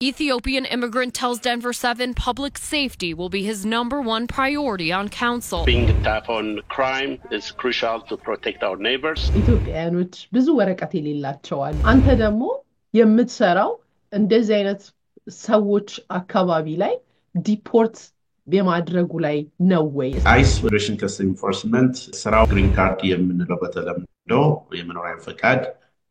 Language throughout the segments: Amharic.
Ethiopian immigrant tells Denver 7 public safety will be his #1 priority on council. Being tough on crime is crucial to protect our neighbors. ኢትዮጵያኖች ብዙ ወረቀት የሌላቸዋል አንተ ደግሞ የምትሰራው እንደዚህ አይነት ሰዎች አካባቢ ላይ ዲፖርት በማድረጉ ላይ ነው ወይ? ICE Immigration Customs Enforcement ስራው ግሪን ካርድ የምንለው በተለምዶ የመኖሪያ ፈቃድ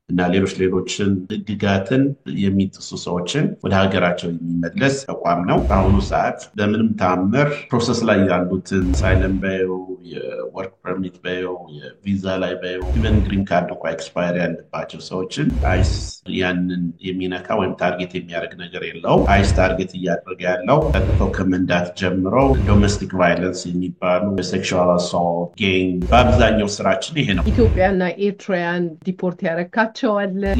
እና ሌሎችን ህግጋትን የሚጥሱ ሰዎችን ወደ ሀገራቸው የሚመለስ ተቋም ነው። አሁኑ ሰዓት በምንም ታምር ፕሮሰስ ላይ ያሉትን ሳይለም ባዮ የወርክ ፐርሚት ባዮ የቪዛ ላይ ባዮ ኢቨን ግሪን ካርድ እንኳን ኤክስፓየር ያለባቸው ሰዎችን አይስ ያንን የሚነካ ወይም ታርጌት የሚያደርግ ነገር የለው። አይስ ታርጌት እያደረገ ያለው ከጥቶ ከመንዳት ጀምሮ ዶሜስቲክ ቫዮለንስ የሚባሉ ሴክሹዋል አሳልት ጌም በአብዛኛው ስራችን ይሄ ነው። ኢትዮጵያና ኤርትራን ዲፖርት ያረካቸው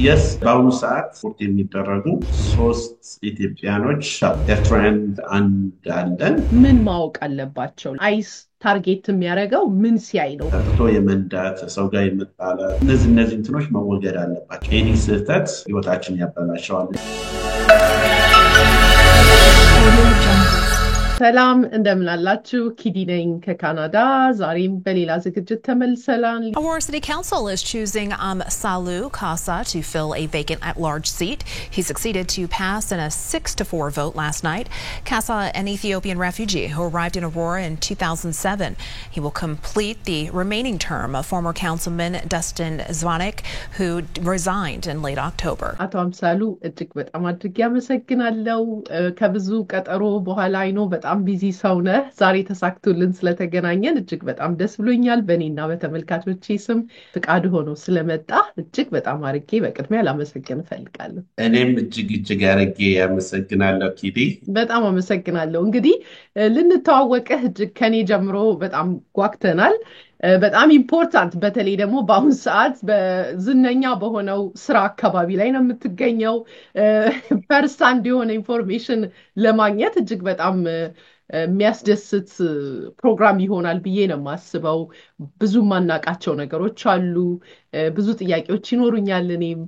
Yes, በአሁኑ ሰዓት ሪፖርት የሚደረጉ 3 ኢትዮጵያኖች ኤርትራን አንዳለን ምን ማወቅ አለባቸው? አይስ ታርጌት የሚያደርገው ምን ሲያይ ነው? ተጥቶ የመንዳት ሰው ጋር የመጣላት እነዚህ እንትኖች መወገድ አለባቸው። የኔ ስህተት ህይወታችን ያበላሻዋል። ሰላም እንደምን አላችሁ? ኪዲ ነኝ ከካናዳ። ዛሬም በሌላ ዝግጅት ተመልሰናል። Aurora City Council is choosing Salou Kasa to fill a vacant at-large seat. He succeeded to pass in a 6-4 vote last night. Kasa, an Ethiopian refugee who arrived in Aurora in 2007. He will complete the remaining term of former councilman Dustin Zvanek, who resigned in late October. አቶ አምሳሉ እጅግ በጣም አድርጌ አመሰግናለሁ። ከብዙ ቀጠሮ በኋላ አይኖ በጣም ቢዚ ሰው ነህ። ዛሬ ተሳክቶልን ስለተገናኘን እጅግ በጣም ደስ ብሎኛል። በእኔና በተመልካቾቼ ስም ፍቃድ ሆኖ ስለመጣ እጅግ በጣም አድርጌ በቅድሚያ ላመሰግን እፈልጋለሁ። እኔም እጅግ አድርጌ አመሰግናለሁ ኪዲ። በጣም አመሰግናለሁ። እንግዲህ ልንተዋወቅህ እጅግ ከኔ ጀምሮ በጣም ጓግተናል። በጣም ኢምፖርታንት በተለይ ደግሞ በአሁን ሰዓት በዝነኛ በሆነው ስራ አካባቢ ላይ ነው የምትገኘው። ፐርሰንት የሆነ ኢንፎርሜሽን ለማግኘት እጅግ በጣም የሚያስደስት ፕሮግራም ይሆናል ብዬ ነው የማስበው። ብዙ ማናቃቸው ነገሮች አሉ። ብዙ ጥያቄዎች ይኖሩኛል። እኔም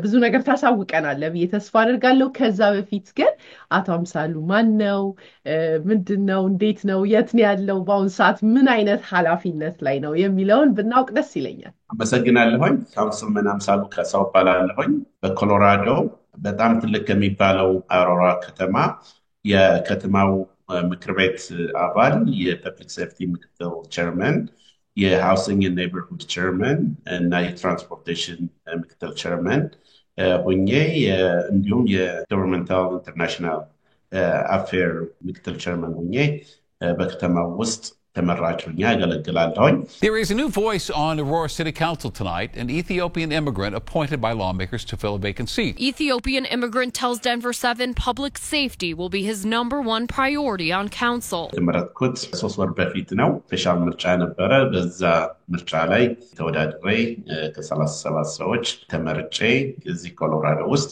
ብዙ ነገር ታሳውቀናለህ ብዬ ተስፋ አደርጋለሁ። ከዛ በፊት ግን አቶ አምሳሉ ማን ነው? ምንድነው? እንዴት ነው? የት ነው ያለው? በአሁን ሰዓት ምን አይነት ኃላፊነት ላይ ነው የሚለውን ብናውቅ ደስ ይለኛል። አመሰግናለሁኝ። ካውንስልመን አምሳሉ ካሳው እባላለሁኝ። በኮሎራዶ በጣም ትልቅ ከሚባለው አውሮራ ከተማ የከተማው ምክር ቤት አባል የፐብሊክ ሴፍቲ ምክትል ቸርመን የሃውሲንግ ኤንድ ኔይበርሁድ ቸርመን እና የትራንስፖርቴሽን ምክትል ቸርመን ሆኜ እንዲሁም የገቨርንመንታል ኢንተርናሽናል አፌር ምክትል ቸርመን ሆኜ በከተማው ውስጥ There is a new voice on Aurora City Council tonight, an Ethiopian immigrant appointed by lawmakers to fill a vacant seat. Ethiopian immigrant tells Denver 7 public safety will be his #1 priority on council. የመረጥኩት 3 ወር በፊት ነው። ስፔሻል ምርጫ ነበረ። በዛ ምርጫ ላይ ተወዳድሬ ከ37 ሰዎች ተመርጬ እዚህ ኮሎራዶ ውስጥ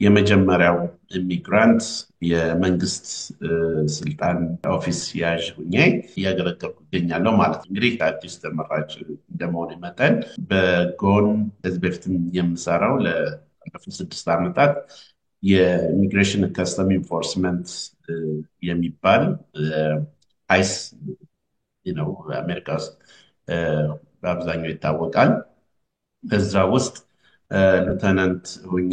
የመጀመሪያው ኢሚግራንት የመንግስት ስልጣን ኦፊስ ያዥ ሆኜ እያገለገልኩ እገኛለሁ ማለት ነው። እንግዲህ አዲስ ተመራጭ እንደመሆኔ መጠን በጎን ከዚህ በፊትም የምሰራው ለባለፉት 6 ዓመታት የኢሚግሬሽን ከስተም ኢንፎርስመንት የሚባል አይስ አሜሪካ ውስጥ በአብዛኛው ይታወቃል። በዛ ውስጥ ሊeutenant ሆኜ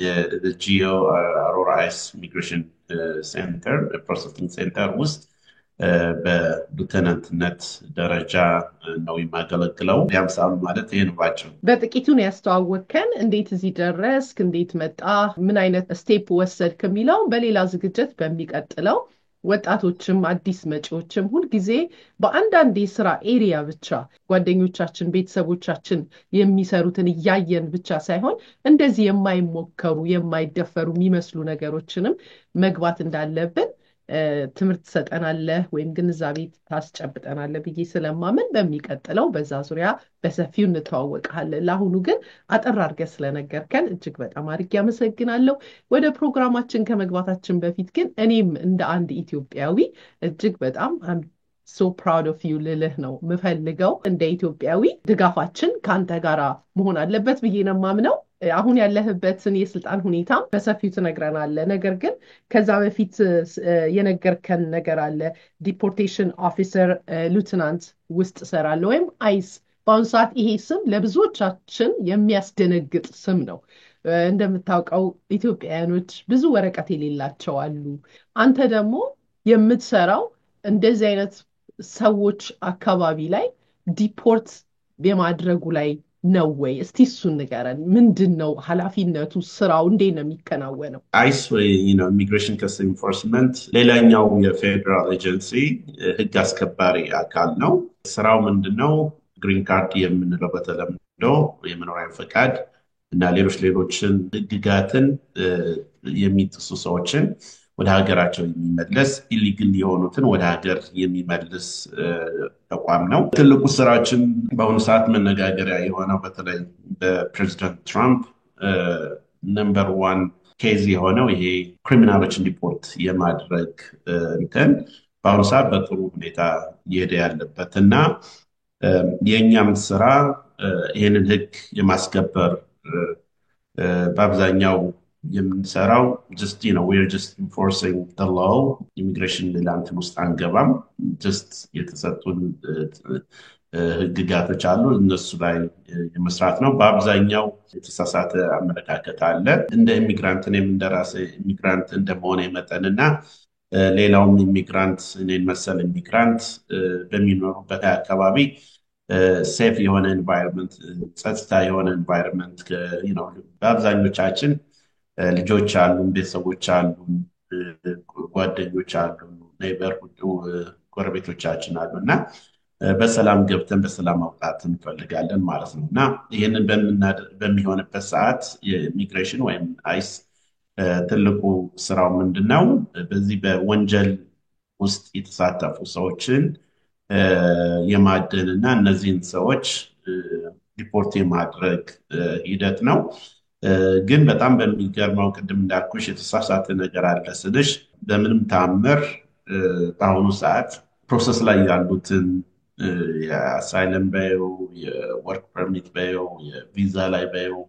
የጂኦ አሮራ አይስ ኢሚግሬሽን ሴንተር ፕሮሰሲንግ ሴንተር ውስጥ በሊeutenantነት ደረጃ ነው የማገለግለው። ያምሳሉ ማለት ይሄን ባጭሩ በጥቂቱን ያስተዋወቅከን። እንዴት እዚህ ደረስክ? እንዴት መጣ? ምን አይነት ስቴፕ ወሰድክ የሚለው በሌላ ዝግጅት በሚቀጥለው ወጣቶችም አዲስ መጪዎችም ሁሉ ጊዜ በአንዳንድ የሥራ ኤሪያ ብቻ ጓደኞቻችን ቤተሰቦቻችን የሚሰሩትን ያየን ብቻ ሳይሆን እንደዚህ የማይሞከሩ የማይደፈሩ የሚመስሉ ነገሮችንም መግባት እንዳለብን ትምህርት ሰጠናለህ ወይም ግንዛቤ ታስጨብጠናለህ ብዬ ስለማመን በሚቀጥለው በዛ ዙሪያ በሰፊው እንተዋወቃለን። ለአሁኑ ግን አጠር አድርገህ ስለነገርከን እጅግ በጣም አድርጌ አመሰግናለሁ። ወደ ፕሮግራማችን ከመግባታችን በፊት ግን እኔም እንደ አንድ ኢትዮጵያዊ እጅግ በጣም so proud of you ልልህ ነው ምፈልገው። እንደ ኢትዮጵያዊ ድጋፋችን ካንተ ጋራ መሆን አለበት ብዬ ነው ማምነው። አሁን ያለህበትን የስልጣን ሁኔታ በሰፊው ትነግረናለህ። ነገር ግን ከዛ በፊት የነገርከን ነገር አለ። ዲፖርቴሽን ኦፊሰር ሉትናንት ውስጥ እሰራለሁ ወይም አይስ። በአሁኑ ሰዓት ይሄ ስም ለብዙዎቻችን የሚያስደነግጥ ስም ነው። እንደምታውቀው ኢትዮጵያውያኖች ብዙ ወረቀት የሌላቸው አሉ። አንተ ደግሞ የምትሰራው እንደዚህ አይነት ሰዎች አካባቢ ላይ ዲፖርት የማድረጉ ላይ ነው ወይ? እስቲ እሱን ንገረን። ምንድን ነው ኃላፊነቱ? ስራው እንዴት ነው የሚከናወነው? አይስ ወይ ኢሚግሬሽን ከስተም ኢንፎርስመንት ሌላኛው የፌዴራል ኤጀንሲ ህግ አስከባሪ አካል ነው። ስራው ምንድነው? ግሪን ካርድ የምንለው በተለምዶ የመኖሪያ ፈቃድ እና ሌሎችን ህግጋትን የሚጥሱ ሰዎችን ወደ ሀገራቸው የሚመለስ ኢሊግል የሆኑትን ወደ ሀገር የሚመልስ ተቋም ነው። ትልቁ ስራችን በአሁኑ ሰዓት መነጋገሪያ የሆነው በተለይ በፕሬዚዳንት ትራምፕ ነምበር 1 ኬዝ የሆነው ይሄ ክሪሚናሎችን ዲፖርት የማድረግ እንትን በአሁኑ ሰዓት በጥሩ ሁኔታ እየሄደ ያለበት እና የእኛም ስራ ይህንን ህግ የማስከበር በአብዛኛው የምንሰራው we're just enforcing the law. ኢሚግሬሽን ሌላ እንትን ውስጥ አንገባም። just የተሰጡን ህግጋቶች አሉ፣ እነሱ ላይ የመስራት ነው። በአብዛኛው የተሳሳተ አመለካከት አለ። እንደ ኢሚግራንት እኔም እንደራሴ ኢሚግራንት እንደመሆነ መጠንና ሌላውም ኢሚግራንት እኔን መሰል ኢሚግራንት በሚኖሩበት አካባቢ ሴፍ የሆነ ኤንቫይሮንመንት፣ ጸጥታ የሆነ ኤንቫይሮንመንት በአብዛኞቻችን ልጆች አሉን፣ ቤተሰቦች አሉን፣ ጓደኞች አሉን፣ ኔይበር ጎረቤቶቻችን አሉ እና በሰላም ገብተን በሰላም ማውጣት እንፈልጋለን ማለት ነው። እና ይህንን በሚሆንበት ሰዓት የኢሚግሬሽን ወይም አይስ ትልቁ ስራው ምንድነው? በዚህ በወንጀል ውስጥ የተሳተፉ ሰዎችን የማደን እና እነዚህን ሰዎች ሪፖርት የማድረግ ሂደት ነው። ግን በጣም በሚገርመው ቅድም እንዳልኩሽ የተሳሳተ ነገር አለ ስልሽ በምንም ተአምር በአሁኑ ሰዓት ፕሮሰስ ላይ ያሉትን የአሳይለም በየው፣ የወርክ ፐርሚት በየው፣ የቪዛ ላይ በየው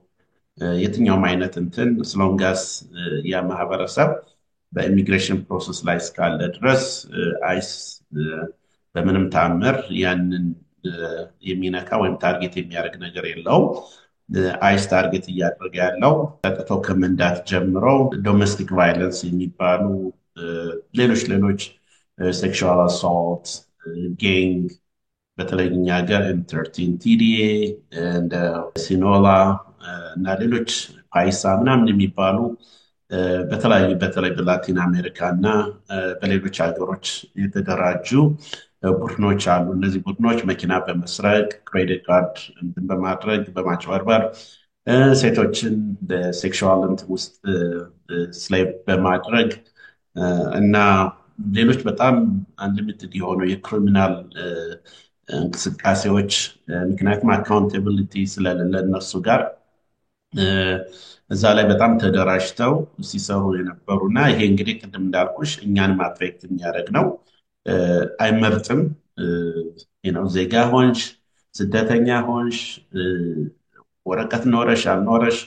የትኛውም አይነት እንትን ስሎንጋስ ያ ማህበረሰብ በኢሚግሬሽን ፕሮሰስ ላይ እስካለ ድረስ አይስ በምንም ተአምር ያንን የሚነካ ወይም ታርጌት የሚያደርግ ነገር የለውም። አይስ ታርጌት እያደረገ ያለው ቀጥቶ ከመንዳት ጀምሮ ዶሜስቲክ ቫይለንስ የሚባሉ ሌሎች ሴክሹዋል አሳልት፣ ጌንግ በተለይ እኛ ሀገር M13 TDA እንደ ሲኖላ እና ሌሎች ፓይሳ ምናምን የሚባሉ በተለይ በላቲን አሜሪካ እና በሌሎች ሀገሮች የተደራጁ ቡድኖች አሉ። እነዚህ ቡድኖች መኪና በመስረቅ ክሬዲት ካርድ በማድረግ በማጭበርበር ሴቶችን በሴክሹዋል እንትን ውስጥ ስሌቭ በማድረግ እና ሌሎች በጣም አንሊሚትድ የሆኑ የክሪሚናል እንቅስቃሴዎች ምክንያቱም አካውንታቢሊቲ ስለሌለ እነሱ ጋር እዛ ላይ በጣም ተደራጅተው ሲሰሩ የነበሩና ይሄ እንግዲህ ቅድም እንዳልኩሽ እኛንም አፌክት የሚያደርግ ነው። አይመርጥም። ዜጋ ሆንሽ፣ ስደተኛ ሆንሽ፣ ወረቀት ኖረሽ አልኖረሽ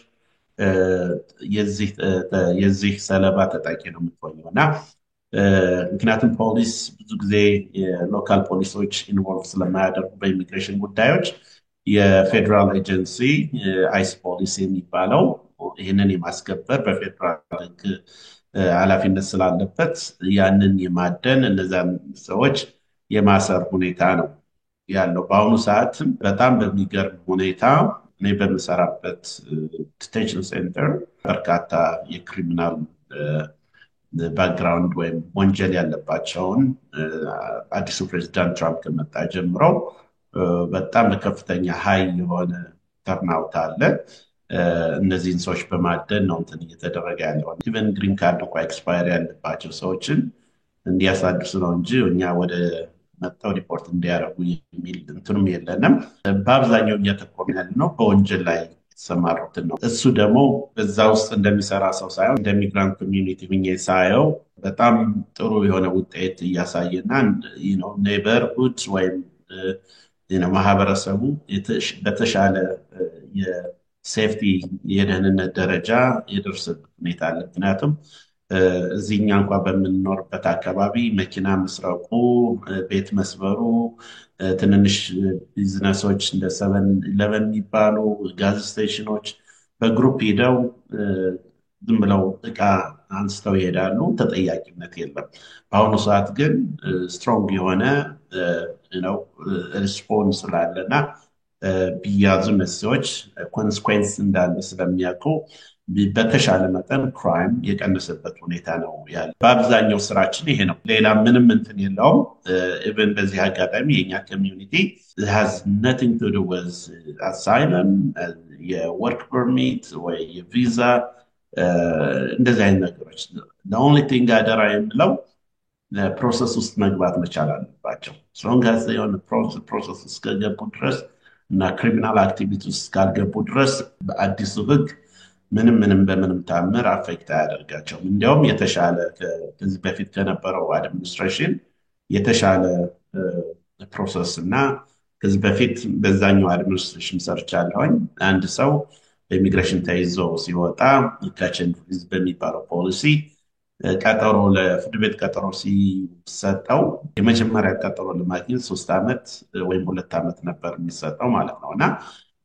የዚህ ሰለባ ተጠቂ ነው የምትሆኘው እና ምክንያቱም ፖሊስ ብዙ ጊዜ የሎካል ፖሊሶች ኢንቮልቭ ስለማያደርጉ በኢሚግሬሽን ጉዳዮች የፌዴራል ኤጀንሲ አይስ ፖሊስ የሚባለው ይህንን የማስከበር በፌዴራል ህግ ኃላፊነት ስላለበት ያንን የማደን እነዛን ሰዎች የማሰር ሁኔታ ነው ያለው። በአሁኑ ሰዓትም በጣም በሚገርም ሁኔታ እኔ በምሰራበት ዲቴንሽን ሴንተር በርካታ የክሪሚናል ባክግራውንድ ወይም ወንጀል ያለባቸውን አዲሱ ፕሬዚዳንት ትራምፕ ከመጣ ጀምሮ በጣም በከፍተኛ ሀይ የሆነ ተርናውት አለ። እነዚህን ሰዎች በማደን ነው እንትን እየተደረገ ያለው። ኢቨን ግሪን ካርድ እንኳ ኤክስፓየር ያለባቸው ሰዎችን እንዲያሳድሱ ነው እንጂ እኛ ወደ መጥተው ሪፖርት እንዲያደርጉ የሚል እንትንም የለንም። በአብዛኛው እያተኮርን ያለ ነው በወንጀል ላይ የተሰማሩትን ነው። እሱ ደግሞ በዛ ውስጥ እንደሚሰራ ሰው ሳይሆን እንደ ሚግራንት ኮሚዩኒቲ ብኜ ሳየው በጣም ጥሩ የሆነ ውጤት እያሳየና ኔይበርሁድ ወይም ማህበረሰቡ በተሻለ ሴፍቲ የደህንነት ደረጃ የደረሰበት ሁኔታ አለ። ምክንያቱም እዚህኛ እንኳን በምንኖርበት አካባቢ መኪና መስረቁ፣ ቤት መስበሩ፣ ትንንሽ ቢዝነሶች እንደ 7-11 የሚባሉ ጋዝ ስቴሽኖች በግሩፕ ሄደው ዝም ብለው እቃ አንስተው ይሄዳሉ። ተጠያቂነት የለም። በአሁኑ ሰዓት ግን ስትሮንግ የሆነ ሪስፖንስ ስላለና ቢያዙ ሰዎች ኮንስኩዌንስ እንዳለ ስለሚያውቁ በተሻለ መጠን ክራይም የቀነሰበት ሁኔታ ነው ያለ። በአብዛኛው ስራችን ይሄ ነው። ሌላ ምንም እንትን የለውም። ኢቨን በዚህ አጋጣሚ የኛ ኮሚዩኒቲ has nothing to do with asylum የወርክ ፐርሚት ወይ የቪዛ እንደዚህ አይነት ነገሮች the only thing አደራ የምለው ፕሮሰስ ውስጥ መግባት መቻል አለባቸው። ሶንግ as የሆነ ፕሮሰስ እስከገቡ ድረስ እና ክሪሚናል አክቲቪቲ ውስጥ ካልገቡ ድረስ በአዲሱ ህግ ምንም በምንም ታምር አፌክት አያደርጋቸውም። እንዲያውም የተሻለ ከዚህ በፊት ከነበረው አድሚኒስትሬሽን የተሻለ ፕሮሰስ እና ከዚህ በፊት በዛኛው አድሚኒስትሬሽን ሰርቻለሁኝ። አንድ ሰው በኢሚግሬሽን ተይዞ ሲወጣ ካችን በሚባለው ፖሊሲ ቀጠሮ ለፍርድ ቤት ቀጠሮ ሲሰጠው የመጀመሪያ ቀጠሮ ለማግኘት 3 ዓመት ወይም 2 ዓመት ነበር የሚሰጠው ማለት ነው። እና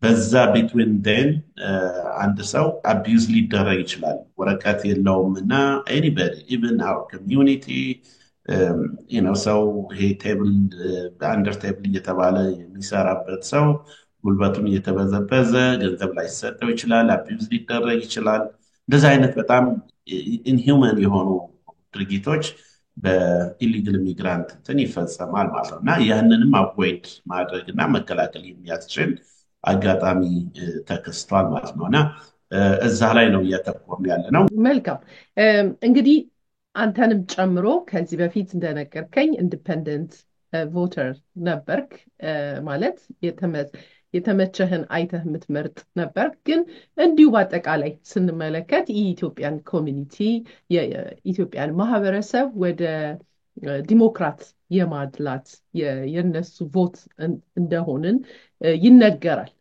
በዛ ቢትዊን ዴን አንድ ሰው አቢዩዝ ሊደረግ ይችላል። ወረቀት የለውም እና ኤኒባዲ ኢቨን አወር ኮሚዩኒቲ ሰው ይሄ ቴብል አንደር ቴብል እየተባለ የሚሰራበት ሰው ጉልበቱን እየተበዘበዘ ገንዘብ ላይ ሰጠው ይችላል። አቢዩዝ ሊደረግ ይችላል። እንደዚህ አይነት በጣም ኢንሂውመን የሆኑ ድርጊቶች በኢሊጋል ኢሚግራንት እንትን ይፈጸማል ማለት ነው እና ያንንም አቮይድ ማድረግና መከላከል የሚያስችል አጋጣሚ ተከስቷል ማለት ነው እና እዛ ላይ ነው እያተኮርን ያለ ነው። መልካም እንግዲህ አንተንም ጨምሮ ከዚህ በፊት እንደነገርከኝ ኢንዲፔንደንት ቮተር ነበርክ ማለት የተመቸህን አይተህ የምትመርጥ ነበር። ግን እንዲሁ በአጠቃላይ ስንመለከት የኢትዮጵያን ኮሚኒቲ የኢትዮጵያን ማህበረሰብ ወደ ዲሞክራት የማድላት የነሱ ቮት እንደሆንን ይነገራል።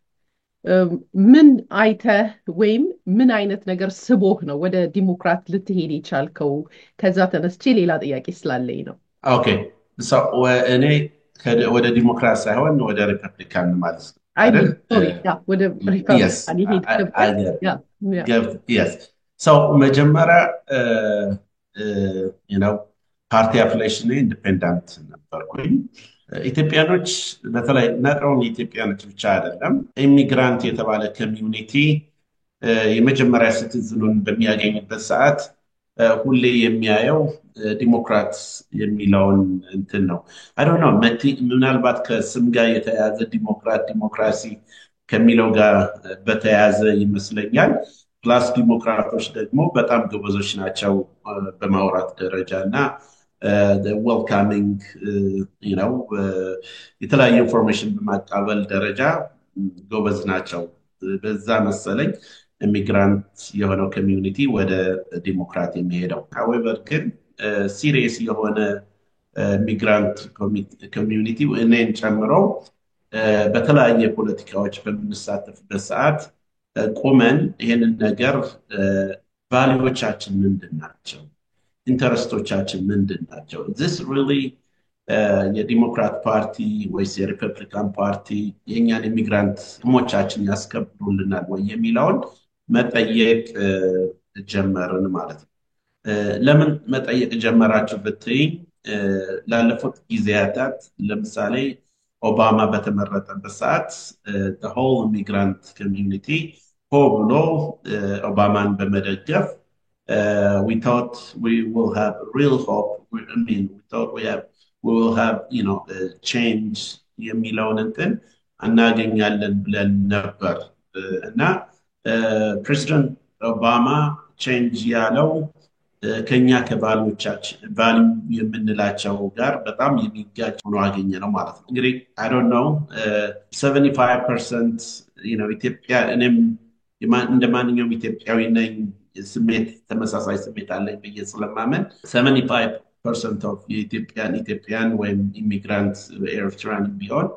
ምን አይተህ ወይም ምን አይነት ነገር ስቦህ ነው ወደ ዲሞክራት ልትሄድ የቻልከው? ከዛ ተነስቼ ሌላ ጥያቄ ስላለኝ ነው። ኦኬ እኔ ወደ ዲሞክራት ሳይሆን ወደ ሪፐብሊካን ማለት ነው። ወደ መጀመሪያ ፓርቲ አፍሌሽን ኢንዲፔንደንት ነበርኩኝ። ኢትዮጵያኖች በተለይ ነጥሮን ኢትዮጵያኖች ብቻ አይደለም ኢሚግራንት የተባለ ኮሚዩኒቲ የመጀመሪያ ሲቲዝኑን በሚያገኝበት ሰዓት ሁሌ የሚያየው ዲሞክራት የሚለውን እንትን ነው። አይ ዶንት ኖ ምናልባት ከስም ጋር የተያያዘ ዲሞክራሲ ከሚለው ጋር በተያያዘ ይመስለኛል። ፕላስ ዲሞክራቶች ደግሞ በጣም ጎበዞች ናቸው በማውራት ደረጃ እና ዌልካሚንግ የተለያዩ ኢንፎርሜሽን በማቃበል ደረጃ ጎበዝ ናቸው። በዛ መሰለኝ ኢሚግራንት የሆነው ኮሚዩኒቲ ወደ ዲሞክራት የሚሄደው። however ግን ሲሪየስ የሆነ ኢሚግራንት ኮሚዩኒቲ እኔን ጨምሮ በተለያየ ፖለቲካዎች በምንሳተፍበት ሰዓት ቁመን ይሄንን ነገር ቫልዩዎቻችን ምንድን ናቸው? ኢንተረስቶቻችን ምንድን ናቸው? this really የዲሞክራት ፓርቲ ወይስ የሪፐብሊካን ፓርቲ የኛን ኢሚግራንት ጥቅሞቻችን ያስከብሩልናል ወይ የሚለውን መጠየቅ ጀመርን ማለት ነው። ለምን መጠየቅ ጀመራችሁ ብትይ ላለፉት ጊዜያት ለምሳሌ ኦባማ በተመረጠበት ሰዓት the whole immigrant community ሆ ብሎ ኦባማን በመደገፍ we thought we will have real hope. we thought we will have change የሚለውን እንትን እናገኛለን ብለን ነበር እና ፕሬዚደንት ኦባማ ቼንጅ ያለው ከኛ ከቫልዩዎቻችን ቫልዩ የምንላቸው ጋር በጣም የሚጋጭ ሆኖ አገኘ ነው ማለት ነው። እንግዲህ I don't know 75% ኢትዮጵያ እኔም እንደ ማንኛውም ኢትዮጵያዊ ነኝ ስሜት ተመሳሳይ ስሜት አለኝ ብዬ ስለማመን 75% of ኢትዮጵያን ወይም ኢሚግራንት ኤርትራን ቢሆን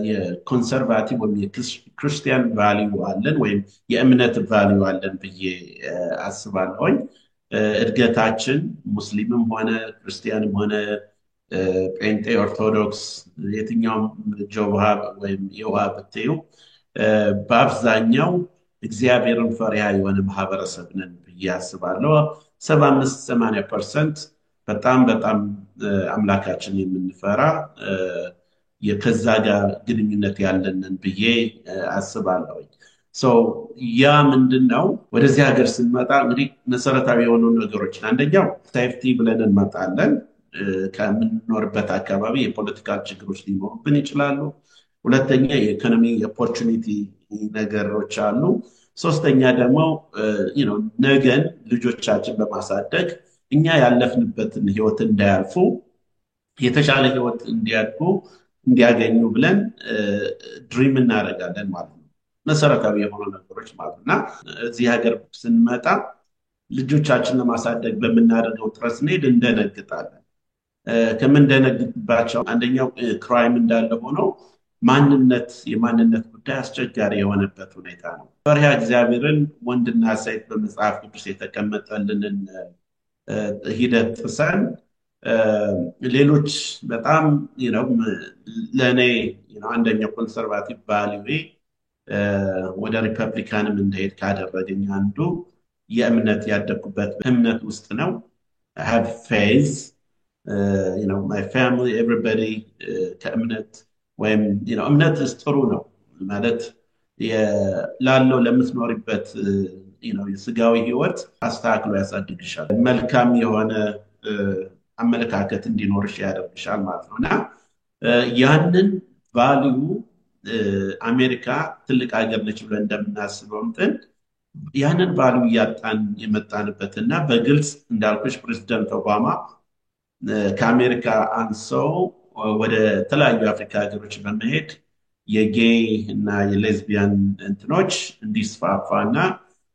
የኮንሰርቫቲቭ ወይም የክርስቲያን ቫልዩ አለን ወይም የእምነት ቫልዩ አለን ብዬ አስባለሁኝ። እድገታችን ሙስሊምም ሆነ ክርስቲያንም ሆነ ጴንጤ፣ ኦርቶዶክስ፣ የትኛውም ጆሃ ወይም የውሃ ብትዩ በአብዛኛው እግዚአብሔርን ፈሪሃ የሆነ ማህበረሰብ ነን ብዬ አስባለሁ። 75-80% በጣም አምላካችን የምንፈራ ከዛ ጋር ግንኙነት ያለንን ብዬ አስባለሁ። ያ ምንድነው ወደዚህ ሀገር ስንመጣ እንግዲህ መሰረታዊ የሆኑ ነገሮችን አንደኛው ሴፍቲ ብለን እንመጣለን። ከምንኖርበት አካባቢ የፖለቲካል ችግሮች ሊኖሩብን ይችላሉ። ሁለተኛ የኢኮኖሚ ኦፖርቹኒቲ ነገሮች አሉ። ሶስተኛ ደግሞ ነገን ልጆቻችን በማሳደግ እኛ ያለፍንበትን ህይወት እንዳያልፉ የተሻለ ህይወት እንዲያገኙ ብለን ድሪም እናደርጋለን ማለት ነው። መሰረታዊ የሆኑ ነገሮች ማለትና እዚህ ሀገር ስንመጣ ልጆቻችን ለማሳደግ በምናደርገው ጥረት ስንሄድ እንደነግጣለን። ከምንደነግጥባቸው አንደኛው ክራይም እንዳለ ሆኖ የማንነት ጉዳይ አስቸጋሪ የሆነበት ሁኔታ ነው። ፈሪሃ እግዚአብሔርን ወንድና ሴት በመጽሐፍ ቅዱስ የተቀመጠልንን ሂደት ጥሰን ሌሎች በጣም ለእኔ አንደኛው ኮንሰርቫቲቭ ቫልዩ ወደ ሪፐብሊካንም እንደሄድ ካደረገኝ አንዱ የእምነት ያደግኩበት እምነት ውስጥ ነው። I have faith, my family, everybody ከእምነት ወይም እምነት ጥሩ ነው ማለት ላለው ለምትኖርበት የስጋዊ ህይወት አስተካክሎ ያሳድግሻል። መልካም የሆነ አመለካከት እንዲኖርሽ ያደርግሻል ማለት ነውና ያንን ቫልዩ አሜሪካ ትልቅ ሀገር ነች ብለን እንደምናስበው ያንን ቫልዩ ያጣን የመጣንበትና በግልጽ እንዳልኩሽ ፕሬዝዳንት ኦባማ ከአሜሪካ አንሰው ወደ ተለያዩ አፍሪካ ሀገሮች በመሄድ የጌይ እና የሌዝቢያን እንትኖች እንዲስፋፋና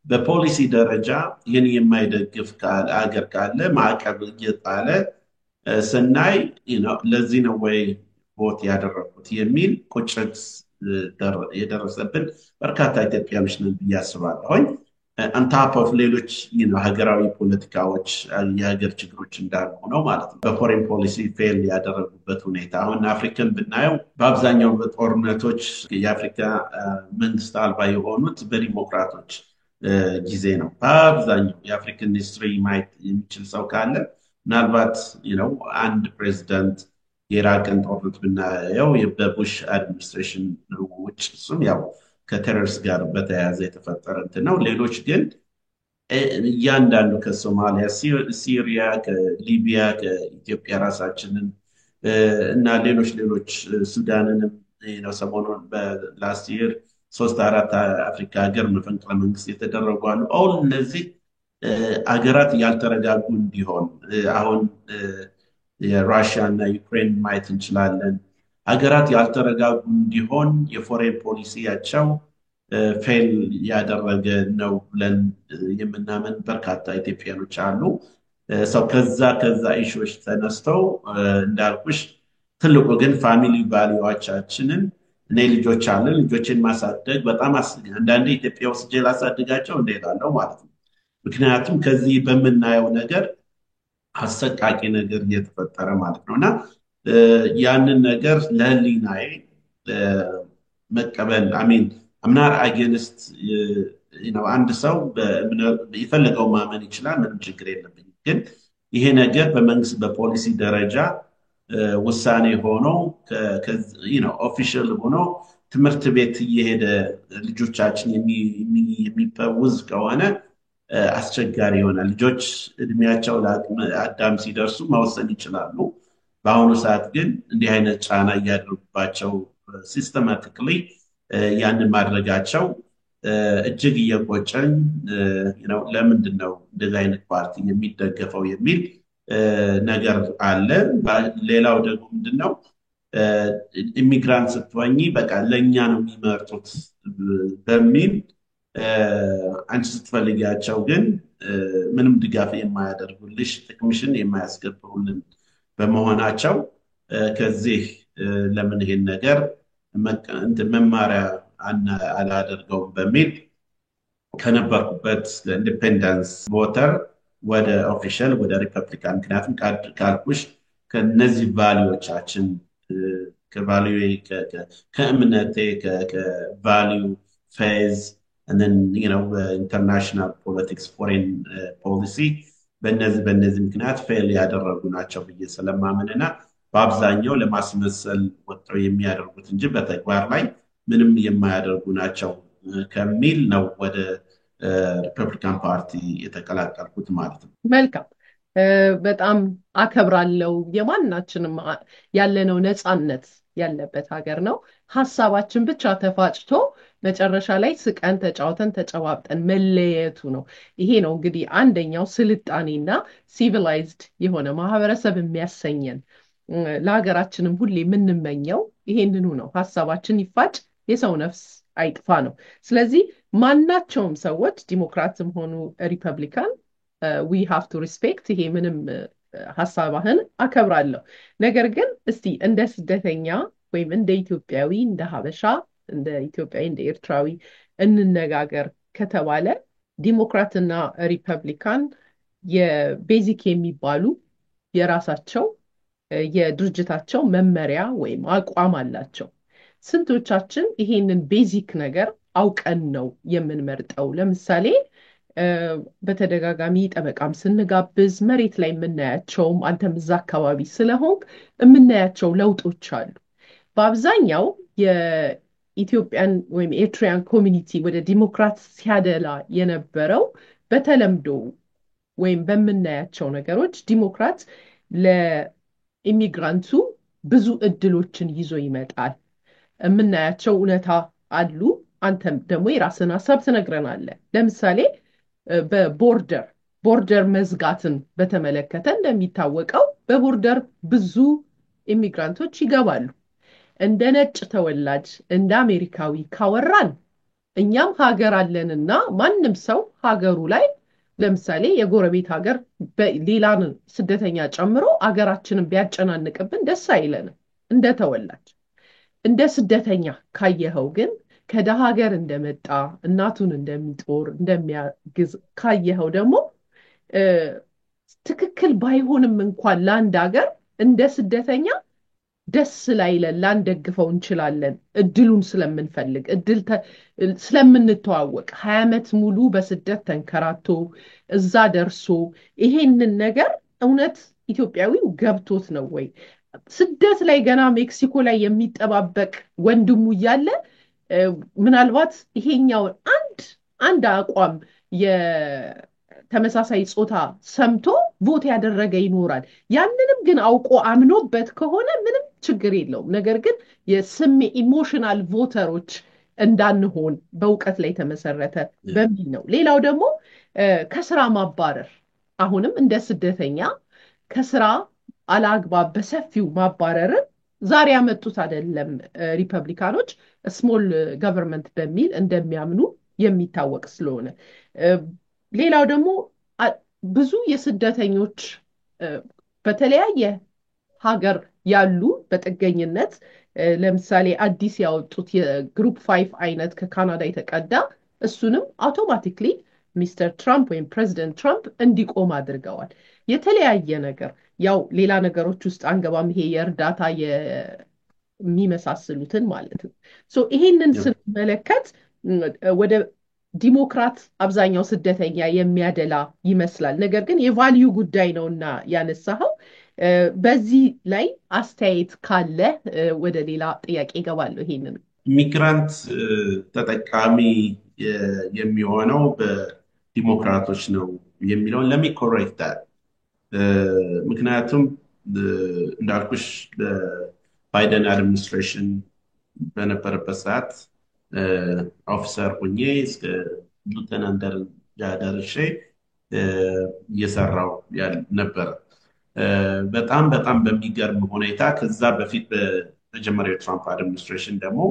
በፖሊሲ ደረጃ ይህን የማይደግፍ ሀገር ካለ ማዕቀብ እየጣለ ስናይ ለዚህ ነው ወይ ቦት ያደረኩት የሚል ቁጭት የደረሰብን በርካታ ኢትዮጵያኖች ነን ብዬ አስባለሁኝ። አንታፕ ኦፍ ሌሎች ሀገራዊ ፖለቲካዎች የሀገር ችግሮች እንዳሉ ነው ማለት ነው። በፎሬን ፖሊሲ ፌል ያደረጉበት ሁኔታ አሁን አፍሪካን ብናየው በአብዛኛው በጦርነቶች የአፍሪካ መንግስት አልባ የሆኑት በዲሞክራቶች ጊዜ ነው። በአብዛኛው የአፍሪካን ሂስትሪ ማየት የሚችል ሰው ካለ ምናልባት አንድ ፕሬዚዳንት የኢራቅን ጦርነት ብናየው በቡሽ አድሚኒስትሬሽን ውጭ እሱም ከቴሮሪስት ጋር በተያያዘ የተፈጠረ ነው። ሌሎች ግን እያንዳንዱ ከሶማሊያ፣ ሲሪያ፣ ከሊቢያ፣ ከኢትዮጵያ ራሳችንን እና ሌሎች ሱዳንንም ሰሞኑን በላስት ይር 3-4 አፍሪካ ሀገር መፈንቅለ መንግስት የተደረጉ አሉ። ኦል እነዚህ አገራት ያልተረጋጉ እንዲሆን አሁን የራሽያ እና ዩክሬን ማየት እንችላለን። አገራት ያልተረጋጉ እንዲሆን የፎሬን ፖሊሲያቸው ፌል ያደረገ ነው ብለን የምናምን በርካታ ኢትዮጵያኖች አሉ። ሰው ከዛ ኢሹዎች ተነስተው እንዳልኩሽ ትልቁ ግን ፋሚሊ ቫልዩዋችንን እኔ ልጆች አለን ልጆችን ማሳደግ በጣም አንዳንዴ ኢትዮጵያ ውስጥ ላሳድጋቸው እንደሄዳለው ማለት ነው። ምክንያቱም ከዚህ በምናየው ነገር አሰቃቂ ነገር እየተፈጠረ ማለት ነውና ያንን ነገር ለህሊናዬ መቀበል አምናር አጌንስት አንድ ሰው ይፈልገው ማመን ይችላል፣ ምንም ችግር የለብኝም። ግን ይሄ ነገር በመንግስት በፖሊሲ ደረጃ ውሳኔ ሆኖ ኦፊሻል ሆኖ ትምህርት ቤት እየሄደ ልጆቻችን የሚፈውዝ ከሆነ አስቸጋሪ ይሆናል። ልጆች እድሜያቸው ለአቅመ አዳም ሲደርሱ መወሰን ይችላሉ። በአሁኑ ሰዓት ግን እንዲህ አይነት ጫና እያደረጉባቸው ሲስተማቲካሊ ያንን ማድረጋቸው እጅግ እየቆጨኝ ለምንድን ነው እንደዚህ አይነት ፓርቲ የሚደገፈው የሚል ነገር አለ። ሌላው ደግሞ ምንድነው ኢሚግራንት ስትሆኚ በቃ ለኛ ነው የሚመርጡት በሚል አንቺ ስትፈልጊያቸው ግን ምንም ድጋፍ የማያደርጉልሽ ጥቅምሽን የማያስከብሩልን በመሆናቸው ከዚህ ለምን ይሄን ነገር መማሪያ አላደርገውም በሚል ከነበርኩበት ኢንዲፔንደንስ ቮተር ወደ ኦፊሻል ወደ ሪፐብሊካን ምክንያቱም ካልኩሽ ከነዚህ ቫሊዎቻችን ከቫሊዩ ከእምነቴ ከቫሊዩ ፌዝ and then international politics foreign policy በእነዚህ ምክንያት ፌል ያደረጉ ናቸው ብዬ ስለማምንና በአብዛኛው ለማስመሰል ወጥተው የሚያደርጉት እንጂ በተግባር ላይ ምንም የማያደርጉ ናቸው ከሚል ነው ወደ ሪፐብሊካን ፓርቲ የተቀላቀልኩት ማለት ነው። መልካም በጣም አከብራለሁ። የማናችንም ያለነው ነፃነት ያለበት ሀገር ነው። ሐሳባችን ብቻ ተፋጭቶ መጨረሻ ላይ ስቀን ተጫውተን ተጨዋብጠን መለየቱ ነው። ይሄ ነው እንግዲህ አንደኛው ስልጣኔና ሲቪላይዝድ የሆነ ማህበረሰብ የሚያሰኘን ለሀገራችንም ሁሌ የምንመኘው ይሄንኑ ነው። ሐሳባችን ይፋጭ የሰው ነፍስ አይጥፋ ነው። ስለዚህ ማናቸውም ሰዎች ዲሞክራትም ሆኑ ሪፐብሊካን we have to respect ይሄ ምንም ሐሳባህን አከብራለሁ። ነገር ግን እስቲ እንደ ስደተኛ ወይም እንደ ኢትዮጵያዊ እንደ ሀበሻ እንደ ኢትዮጵያዊ እንደ ኤርትራዊ እንነጋገር ከተባለ ዲሞክራትና ሪፐብሊካን የቤዚክ የሚባሉ የራሳቸው የድርጅታቸው መመሪያ ወይም አቋም አላቸው። ስንቶቻችን ይሄንን ቤዚክ ነገር አውቀን ነው የምንመርጠው? ለምሳሌ በተደጋጋሚ ጠበቃም ስንጋብዝ መሬት ላይ የምናያቸውም አንተም እዛ አካባቢ ስለሆንክ የምናያቸው ለውጦች አሉ። በአብዛኛው የኢትዮጵያን ወይም ኤርትራያን ኮሚኒቲ ወደ ዲሞክራት ሲያደላ የነበረው በተለምዶ ወይም በምናያቸው ነገሮች ዲሞክራት ለኢሚግራንቱ ብዙ እድሎችን ይዞ ይመጣል። የምናያቸው እውነታ አሉ። አንተም ደግሞ የራስን ሀሳብ ትነግረናለህ። ለምሳሌ ቦርደር መዝጋትን በተመለከተ እንደሚታወቀው በቦርደር ብዙ ኢሚግራንቶች ይገባሉ። እንደ ነጭ ተወላጅ እንደ አሜሪካዊ ካወራን እኛም ሀገር አለንና ማንም ሰው ሀገሩ ላይ ለምሳሌ የጎረቤት ሀገር ሌላን ስደተኛ ጨምሮ ሀገራችንን ቢያጨናንቅብን ደስ አይለንም እንደ ተወላጅ። እንደ ስደተኛ ካየኸው ግን ከደሃ ሀገር እንደመጣ እናቱን እንደሚጦር እንደሚያግዝ ካየኸው ደግሞ ትክክል ባይሆንም እንኳን ለአንድ ሀገር እንደ ስደተኛ ደስ ላይለን ላንደግፈው እንችላለን። እድሉን ስለምንፈልግ ስለምንተዋወቅ 20 ዓመት ሙሉ በስደት ተንከራቶ እዛ ደርሶ ይሄንን ነገር እውነት ኢትዮጵያዊው ገብቶት ነው ወይ? ስደት ላይ ገና ሜክሲኮ ላይ የሚጠባበቅ ወንድሙ እያለ ምናልባት ይሄኛው አንድ አቋም የተመሳሳይ ጾታ ሰምቶ ቮት ያደረገ ይኖራል። ያንንም ግን አውቆ አምኖበት ከሆነ ምንም ችግር የለውም። ነገር ግን ኢሞሽናል ቮተሮች እንዳንሆን በእውቀት ላይ ተመሰረተ በሚል ነው። ሌላው ደግሞ ከስራ ማባረር፣ አሁንም እንደ ስደተኛ ከስራ አላግባብ በሰፊው ማባረርን ዛሬ ያመጡት አይደለም። ሪፐብሊካኖች ስሞል ገቨርንመንት በሚል እንደሚያምኑ የሚታወቅ ስለሆነ ሌላው ደግሞ ብዙ የስደተኞች በተለያየ ሀገር ያሉ በጥገኝነት ለምሳሌ አዲስ ያወጡት የግሩፕ 5 አይነት ከካናዳ የተቀዳ እሱንም አውቶማቲክሊ ሚስተር ትራምፕ ወይም ፕሬዚደንት ትራምፕ እንዲቆም አድርገዋል። የተለያየ ነገር ያው ሌላ ነገሮች ውስጥ አንገባም። ይሄ የእርዳታ የሚመሳስሉትን ማለት ነው። ይሄንን ስንመለከት ወደ ዲሞክራት አብዛኛው ስደተኛ የሚያደላ ይመስላል። ነገር ግን የቫልዩ ጉዳይ ነውና ያነሳኸው። በዚህ ላይ አስተያየት ካለ ወደ ሌላ ጥያቄ እገባለሁ። ይሄንን ሚግራንት ተጠቃሚ የሚሆነው በዲሞክራቶች ነው የሚለውን ለሚኮሬክታል። ምክንያቱም እንዳልኩሽ በባይደን አድሚኒስትሬሽን በነበረበት ሰዓት ኦፊሰር ሆኜ እስከ ሉተናንት ደረጃ ደርሼ እየሰራው ነበረ። በጣም በሚገርም ሁኔታ ከዛ በፊት በመጀመሪያው ትራምፕ አድሚኒስትሬሽን ደግሞ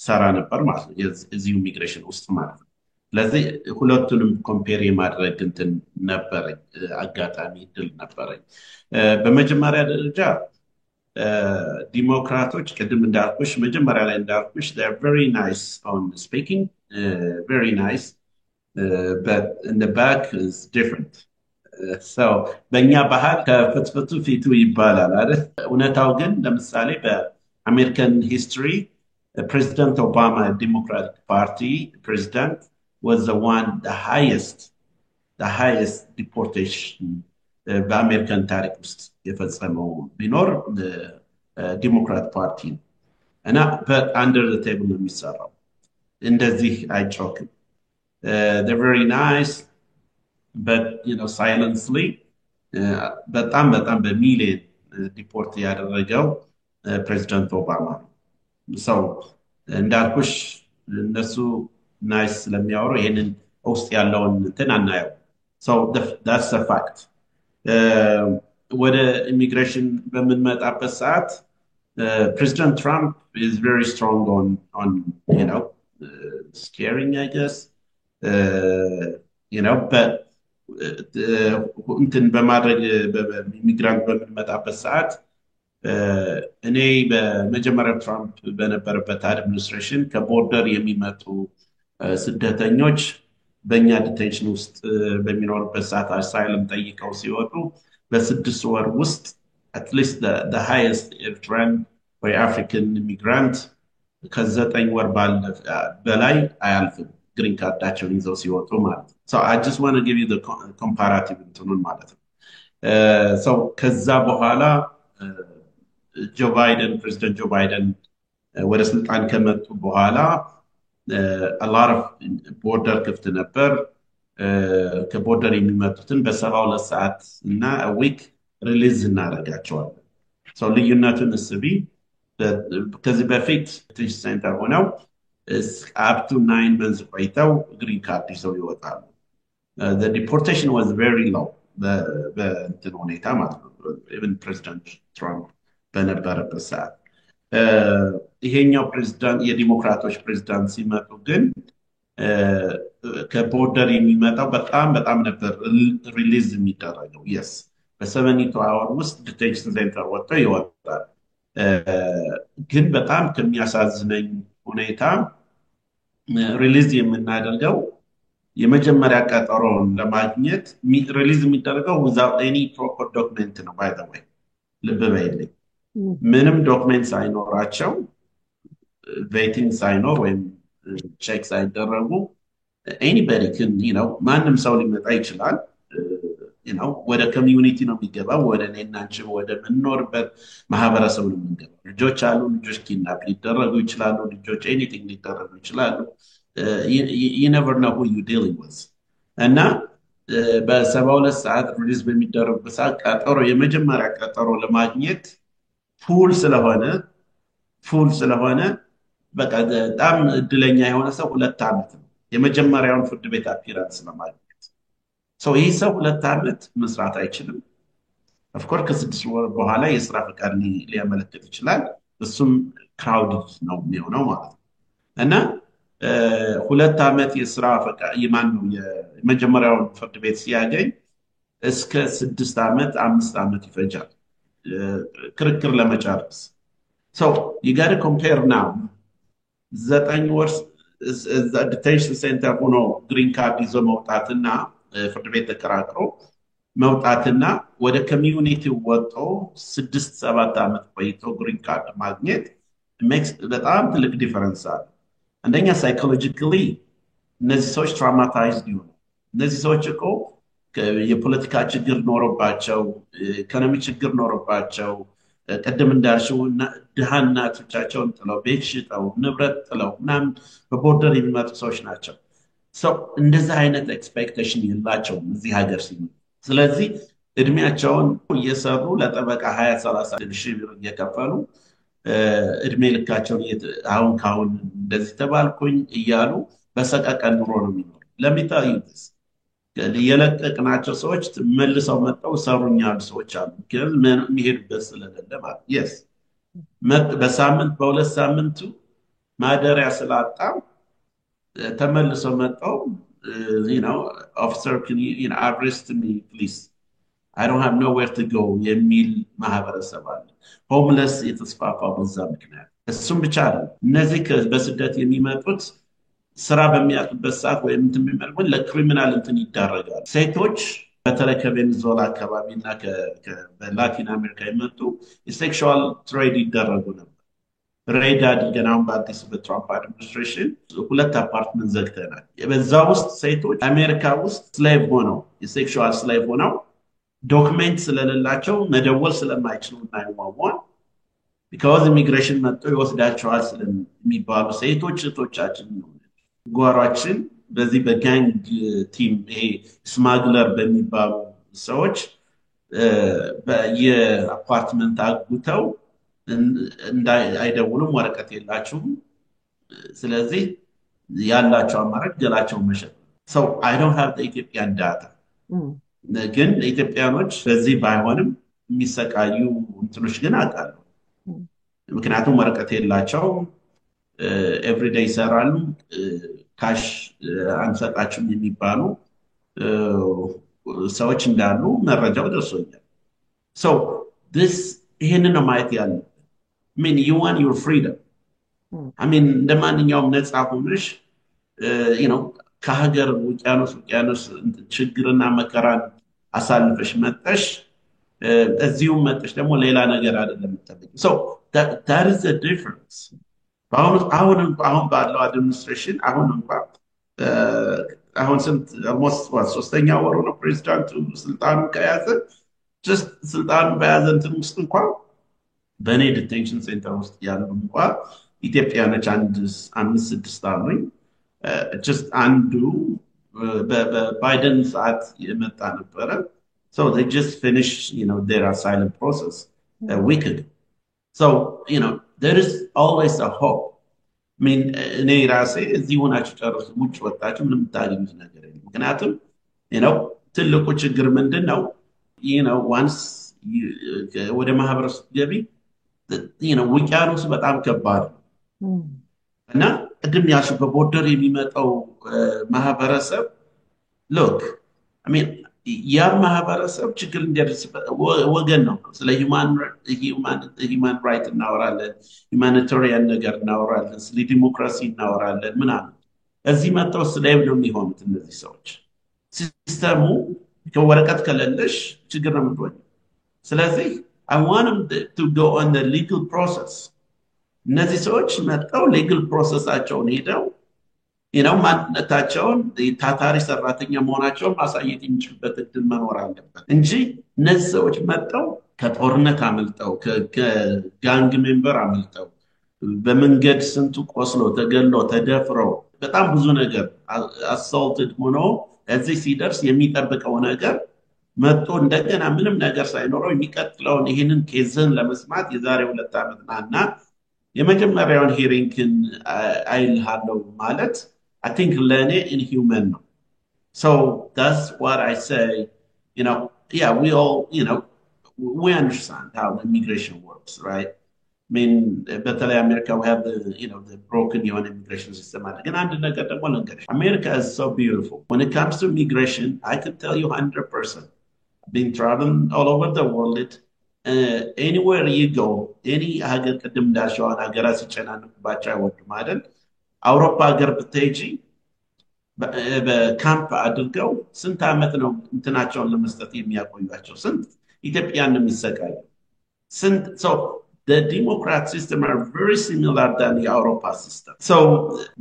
ሰራ ነበር ማለት ነው፣ እዚሁ ኢሚግሬሽን ውስጥ ማለት ነው። ስለዚህ ሁለቱንም ኮምፔር የማድረግ እንትን ነበረኝ፣ አጋጣሚ ድል ነበረኝ። በመጀመሪያ ደረጃ ዲሞክራቶች ቅድም እንዳልኩሽ መጀመሪያ ላይ እንዳልኩሽ they're very nice on speaking, very nice, but in the back is different. So በእኛ ባህል ከፍትፍቱ ፊቱ ይባላል አይደል? እውነታው ግን ለምሳሌ በአሜሪካን ሂስትሪ ፕሬዚደንት ኦባማ ዲሞክራቲክ ፓርቲ ፕሬዚደንት was the highest deportation በአሜሪካን ታሪክ ውስጥ የፈጸመው ቢኖር ዲሞክራት ፓርቲ ነው እና under the table ነው የሚሰራው እንደዚህ አይጮክም. They're very nice, but silently በጣም በሚሊዮን ዲፖርት ያደረገው ፕሬዚደንት ኦባማ ነው። ሰው እንዳልኩሽ እነሱ ናይስ ስለሚያወሩ ይሄንን ውስጥ ያለውን እንትን አናየው. So that's a fact. ወደ ኢሚግሬሽን በምንመጣበት ሰዓት President Trump is very strong on scaring, I guess, but እንትን በማድረግ በኢሚግራንት በምንመጣበት ሰዓት እኔ በመጀመሪያ ትራምፕ በነበረበት አድሚኒስትሬሽን ከቦርደር የሚመጡ ስደተኞች በእኛ ዲቴንሽን ውስጥ በሚኖርበት ሰዓት አሳይለም ጠይቀው ሲወጡ በ6 ወር ውስጥ at least the highest Eritrean or African immigrant ከ9 ወር በላይ አያልፍም ግሪን ካርዳቸውን ይዘው ሲወጡ ማለት ነው. So I just want to give you the comparative እንትኑን ማለት ነው. So ከዛ በኋላ ፕሬዚደንት ጆ ባይደን ወደ ስልጣን ከመጡ በኋላ a lot of border ክፍት ነበር. ከቦርደር የሚመጡትን በ72 ሰዓት እና ዊክ ሪሊዝ እናደርጋቸዋለን. ሰው ልዩነቱን እስቢ ከዚህ በፊት ዲቴንሽን ሴንተር ሆነው up to 9 months ቆይተው ግሪን ካርድ ይዘው ይወጣሉ. The deportation was very low በእንትን ሁኔታ ማለት ነው. even ፕሬዚደንት ትራምፕ በነበረበት ሰዓት ይሄኛው ፕሬዚዳንት የዲሞክራቶች ፕሬዚዳንት ሲመጡ ግን ከቦርደር የሚመጣው በጣም ነበር ሪሊዝ የሚደረገው. yes በ72 hour ውስጥ ዲቴንሽን ሴንተር ወጥተው ይወጣል. ግን በጣም ከሚያሳዝነኝ ሁኔታ ሪሊዝ የምናደርገው የመጀመሪያ ቀጠሮን ለማግኘት ሪሊዝ የሚደረገው without any proper document ነው. by the way ልብ በይልኝ ምንም ዶክመንት ሳይኖራቸው ቬቲንግ ሳይኖር ወይም ቼክ ሳይደረጉ anybody can ማንም ሰው ሊመጣ ይችላል. ወደ ኮሚዩኒቲ ነው የሚገባው ወደ እኔናንቺ ወደ ምንኖርበት ማህበረሰብ ነው የሚገባው. ልጆች አሉ ልጆች ኪድናፕ ሊደረጉ ይችላሉ. ልጆች ኤኒቲንግ ሊደረጉ ይችላሉ. you never know who you dealing with. እና በ72 ሰዓት ሪሊዝ በሚደረግበት ሰዓት ቀጠሮ የመጀመሪያ ቀጠሮ ለማግኘት ፉል ስለሆነ በቃ በጣም እድለኛ የሆነ ሰው 2 ዓመት ነው የመጀመሪያውን ፍርድ ቤት አፒራንስ ለማግኘት. ይህ ሰው 2 ዓመት መስራት አይችልም. ኦፍኮርስ ከ6 ወር በኋላ የስራ ፈቃድ ሊያመለክት ይችላል. እሱም ክራውድድ ነው የሚሆነው ማለት ነው። እና 2 ዓመት የስራ ፈቃድ የመጀመሪያውን ፍርድ ቤት ሲያገኝ እስከ 6 ዓመት 5 ዓመት ይፈጃል ክርክር ለመጨረስ. you got to compare now 9 ወር ዲቴንሽን ሴንተር ሆኖ ግሪን ካርድ ይዞ መውጣትና ፍርድ ቤት ተከራክሮ መውጣትና ወደ ኮሚዩኒቲ ወጥቶ 6-7 ዓመት ቆይቶ ግሪን ካርድ ማግኘት በጣም ትልቅ ዲፈረንስ አለ. አንደኛ ሳይኮሎጂካሊ እነዚህ ሰዎች ትራውማታይዝድ ይሆናሉ. እነዚህ ሰዎች እኮ የፖለቲካ ችግር ኖሮባቸው ኢኮኖሚ ችግር ኖሮባቸው ቀደም እንዳልሽው ድሃ እናቶቻቸውን ጥለው ቤት ሽጠው ንብረት ጥለው ምናምን በቦርደር የሚመጡ ሰዎች ናቸው. እንደዛ አይነት ኤክስፔክቴሽን የላቸውም እዚህ ሀገር ሲመጡ። ስለዚህ እድሜያቸውን እየሰሩ ለጠበቃ 20-30 ሺህ ብር እየከፈሉ እድሜ ልካቸውን ካሁን እንደዚህ ተባልኩኝ እያሉ በሰቀቀን ኑሮ ነው የሚኖሩ። ለሚታዩት የለቀቅናቸው ሰዎች መልሰው መጥተው ሰሩኛል ሰዎች አሉ። ግን የሚሄዱበት ስለሌለ ማለት yes በሳምንት በ2 ሳምንቱ ማደሪያ ስላጣ ተመልሰው መጥተው officer can you arrest me please I don't have nowhere to go የሚል ማህበረሰብ አለ። ሆምለስ የተስፋፋው በዛ ምክንያት እሱም ብቻ አይደለም። እነዚህ በስደት የሚመጡት ስራ በሚያጡበት ሰዓት ወይም እንደሚመርመን ለክሪሚናል እንትን ይዳረጋሉ። ሴቶች በተለይ ከቬኔዙዌላ አካባቢና በላቲን አሜሪካ የመጡ የሴክሹዋል ትሬድ ይደረጉ ነበር። ሬድ አድርገን አሁን በአዲሱ በትራምፕ አድሚኒስትሬሽን 2 አፓርትመንት ዘግተናል። በዛ ውስጥ ሴቶች አሜሪካ ውስጥ ስሌቭ ሆነው የሴክሹዋል ስሌቭ ሆነው ዶክመንት ስለሌላቸው መደወል ስለማይችሉ 911 because immigration መጥቶ ይወስዳቸዋል ስለሚባሉ ሴቶች እህቶቻችን ነው ጓሯችን በዚህ በጋንግ ቲም ይሄ ስማግለር በሚባሉ ሰዎች የአፓርትመንት አግተው አይደውሉም፣ ወረቀት የላቸውም። ስለዚህ ያላቸው አማራጭ ገላቸው መሸጥ። so I don't have the Ethiopian data ግን ኢትዮጵያኖች በዚህ ባይሆንም የሚሰቃዩ እንትኖች ግን አውቃለሁ። ምክንያቱም ወረቀት የላቸው ኤቭሪዴይ ይሰራሉ፣ ካሽ አንሰጣችሁም የሚባሉ ሰዎች እንዳሉ መረጃው ደርሶኛል። so this ይሄንን ነው ማየት ያለው። I mean you want your freedom. I mean እንደማንኛውም ነፃ ሆነሽ ከሀገር ውቅያኖስ ችግርና መከራን አሳልፈሽ መጥተሽ እዚሁም መጥተሽ ደግሞ ሌላ ነገር አይደለም የምትጠብቂ። so that is the difference. አሁን ባለው አድሚኒስትሬሽን አሁን ስንት almost 3ኛ ወሩ ነው ፕሬዝዳንቱ ስልጣኑ ከያዘ just ስልጣኑ በያዘ እንትን ውስጥ እንኳን በኔ ዲቴንሽን ሴንተር ውስጥ ያሉ እንኳን ኢትዮጵያኖች 5-6 አሉኝ። just አንዱ በባይደን ሰዓት የመጣ ነበረ። so they just finished their asylum process a week ago. so there is always a hope. I mean እኔ ራሴ እዚህ ሆናችሁ ጨርሱ ውጭ ወጣችሁ ምንም ታገኙት ነገር የለም። ምክንያቱም ትልቁ ችግር ምንድነው once ወደ ማህበረሰብ ገቢ ውቅያኖስ በጣም ከባድ ነው እና ቅድም ያልሽ በቦርደር የሚመጣው ማህበረሰብ look I mean ያ ማህበረሰብ ችግር እንዲያደርስበት ወገን ነው። ስለ human right እናወራለን፣ humanitarian ነገር እናወራለን፣ ስለ ዲሞክራሲ እናወራለን ምናምን። እዚህ መጥተው ስሌቭ ነው የሚሆኑት እነዚህ ሰዎች። ሲስተሙ ከወረቀት ከሌለሽ ችግር ነው የምትሆኚው። ስለዚህ I want them to go on the legal process. እነዚህ ሰዎች መጥተው legal processአቸውን ሄደው ማንነታቸውን ታታሪ ሰራተኛ መሆናቸውን ማሳየት የሚችሉበት እድል መኖር አለበት እንጂ እነዚህ ሰዎች መጥተው ከጦርነት አመልጠው ከጋንግ ሜምበር አመልጠው በመንገድ ስንቱ ቆስሎ ተገሎ ተደፍረው በጣም ብዙ ነገር assaulted ሆኖ እዚህ ሲደርስ የሚጠብቀው ነገር መጥቶ እንደገና ምንም ነገር ሳይኖረው የሚቀጥለውን ይሄንን ኬዝን ለመስማት የዛሬ 2 ዓመትና የመጀመሪያውን ሂሪንግን አይልሃለው ማለት I think ለኔ inhuman ነው። so that's what I say. Yeah, we all we understand how immigration works, right? I mean በተለይ አሜሪካ we have the broken immigration system. ግን አንድ ነገር ደግሞ ልንገርሽ፣ America is so beautiful when it comes to immigration. I can tell you 100%. I've been traveling all over the world. Anywhere you go, any ሀገር ቅድም እንዳልሽው ሀገራት ሲጨናነቁባቸው አይወዱም አይደል? አውሮፓ ሀገር ብትሄጂ በካምፕ አድርገው ስንት ዓመት ነው እንትናቸውን ለመስጠት የሚያቆዩቸው? ስንት ኢትዮጵያን ነው የሚሰቃዩ? so the democrat system are very similar than the Europa system. so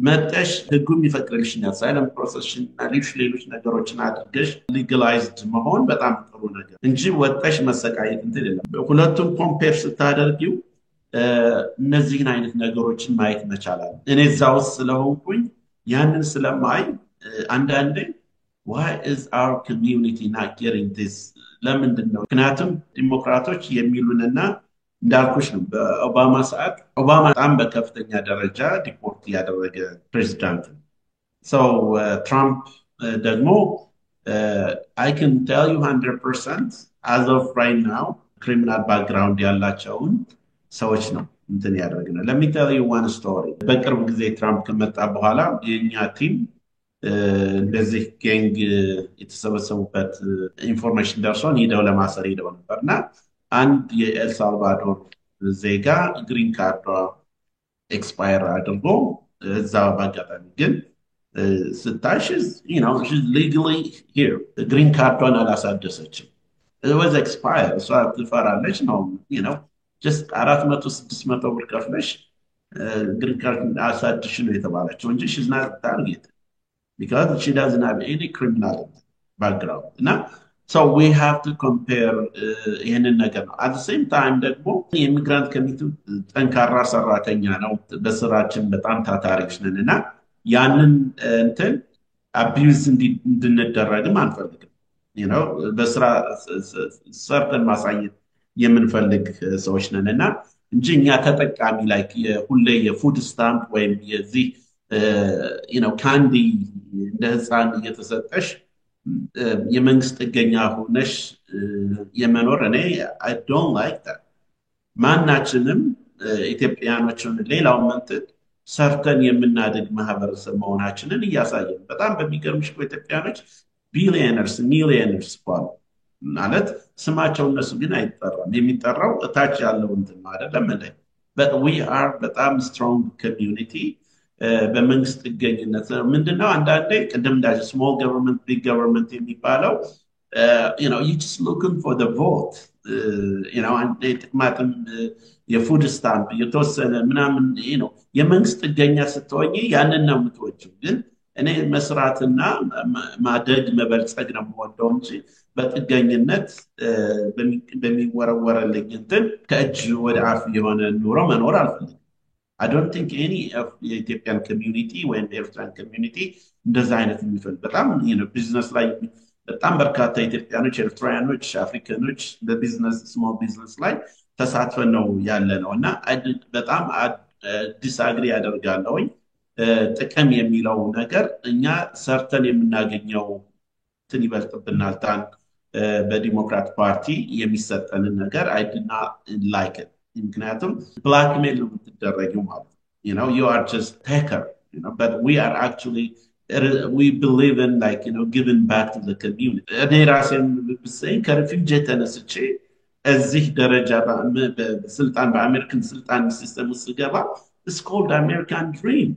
መጠሽ ህጉም ይፈቅድልሽኛል asylum process እና ሌሎች ነገሮችን አድርገሽ legalized መሆን በጣም ጥሩ ነገር እንጂ ወጣሽ መሰቃየት እንትን የለም። ሁለቱም ኮምፔር ስታደርጊው እነዚህን አይነት ነገሮችን ማየት መቻላል። እኔ እዛው ስለሆንኩኝ ያንን ስለማይ አንዳንዴ why is our community not getting this? ለምንድን ነው? ምክንያቱም ዲሞክራቶች የሚሉንና እንዳልኩሽ ነው በኦባማ ሰዓት ኦባማ በጣም በከፍተኛ ደረጃ ዲፖርት ያደረገ ፕሬዝዳንት so Trump ደግሞ I can tell you 100% as of right now criminal background ያላቸውን ሰዎች ነው እንትን ያደረገና let me tell you one story. በቅርብ ጊዜ ትራምፕ ከመጣ በኋላ የኛ ቲም እንደዚህ ጋንግ የተሰበሰቡበት ኢንፎርሜሽን ደርሶን ሄደው ለማሰር ሄደው ነበርና አንድ የኤልሳልቫዶር ዜጋ ግሪን ካርዷ ኤክስፓየር አድርጎ እዛው ባጋጣሚ ግን ስታሽ she's legally here ግሪን ካርዷን አላሳደሰችም it was expired እሷ ትፈራለች ነው just 400-600 ብር ከፍለሽ ግሪን ካርድ አሳድሽ ነው የተባለችው እንጂ she's not targeted because she doesn't have any criminal background now so we have to compare ይሄንን ነገር ነው at the same time ደግሞ የኢሚግራንት ኮሚኒቲ ጠንካራ ሰራተኛ ነው በስራችን በጣም ታታሪዎች ነንና ያንን እንትን አቢዩዝ እንድንደረግም አንፈልግም በስራ ሰርተን ማሳየት የምንፈልግ ሰዎች ነንና እንጂ እኛ ተጠቃሚ ላይክ ሁሌ የፉድ ስታምፕ ወይም የዚህ ካንዲ እንደ ህፃን እየተሰጠሽ የመንግስት ጥገኛ ሆነሽ የመኖር እኔ I don't like that ማናችንም ኢትዮጵያኖችን ሌላው መንጥቅ ሰርተን የምናድግ ማህበረሰብ መሆናችንን እያሳየን በጣም በሚገርምሽ ኢትዮጵያኖች ቢሊየነርስ ሚሊየነርስ ማለት ስማቸው እነሱ ግን አይጠራም የሚጠራው እታች ያለው እንትን አይደለም እንዴ but we are በጣም strong community በመንግስት ጥገኝነት ምንድነው አንዳንዴ ቅድም እንዳለ small government big government የሚባለው you just looking for the vote አንዴ ጥቅማጥም የፉድ ስታምፕ የተወሰነ ምናምን የመንግስት ጥገኛ ስትሆኚ ያንን ነው የምትወጪው ግን እኔ መስራትና ማደግ መበልጸግ ነው የምወደው እንጂ በጥገኝነት በሚወረወረልኝ እንትን ከእጅ ወደ አፍ የሆነ ኑሮ መኖር አልፈልግም I don't think any of the Ethiopian community or the Eritrean community እንደዛ አይነት የሚፈልግ በጣም ቢዝነስ ላይ በጣም በርካታ ኢትዮጵያኖች ኤርትራውያኖች አፍሪካኖች በቢዝነስ ስሞል ቢዝነስ ላይ ተሳትፈው ነው ያለነውና በጣም ዲስአግሪ ያደርጋለሁ ጥቅም የሚለው ነገር እኛ ሰርተን የምናገኘው ትን ይበልጥብናል ታን በዲሞክራት ፓርቲ የሚሰጠንን ነገር I did not like it ምክንያቱም blackmail ነው የምትደረጊው ማለት you are just taker but we are actually we believe in giving back to the community እኔ ራሴን ብሰኝ ከሪፊውጂ ተነስቼ እዚህ ደረጃ በስልጣን በአሜሪካን ስልጣን ሲስተም ውስጥ ገባ it's called American dream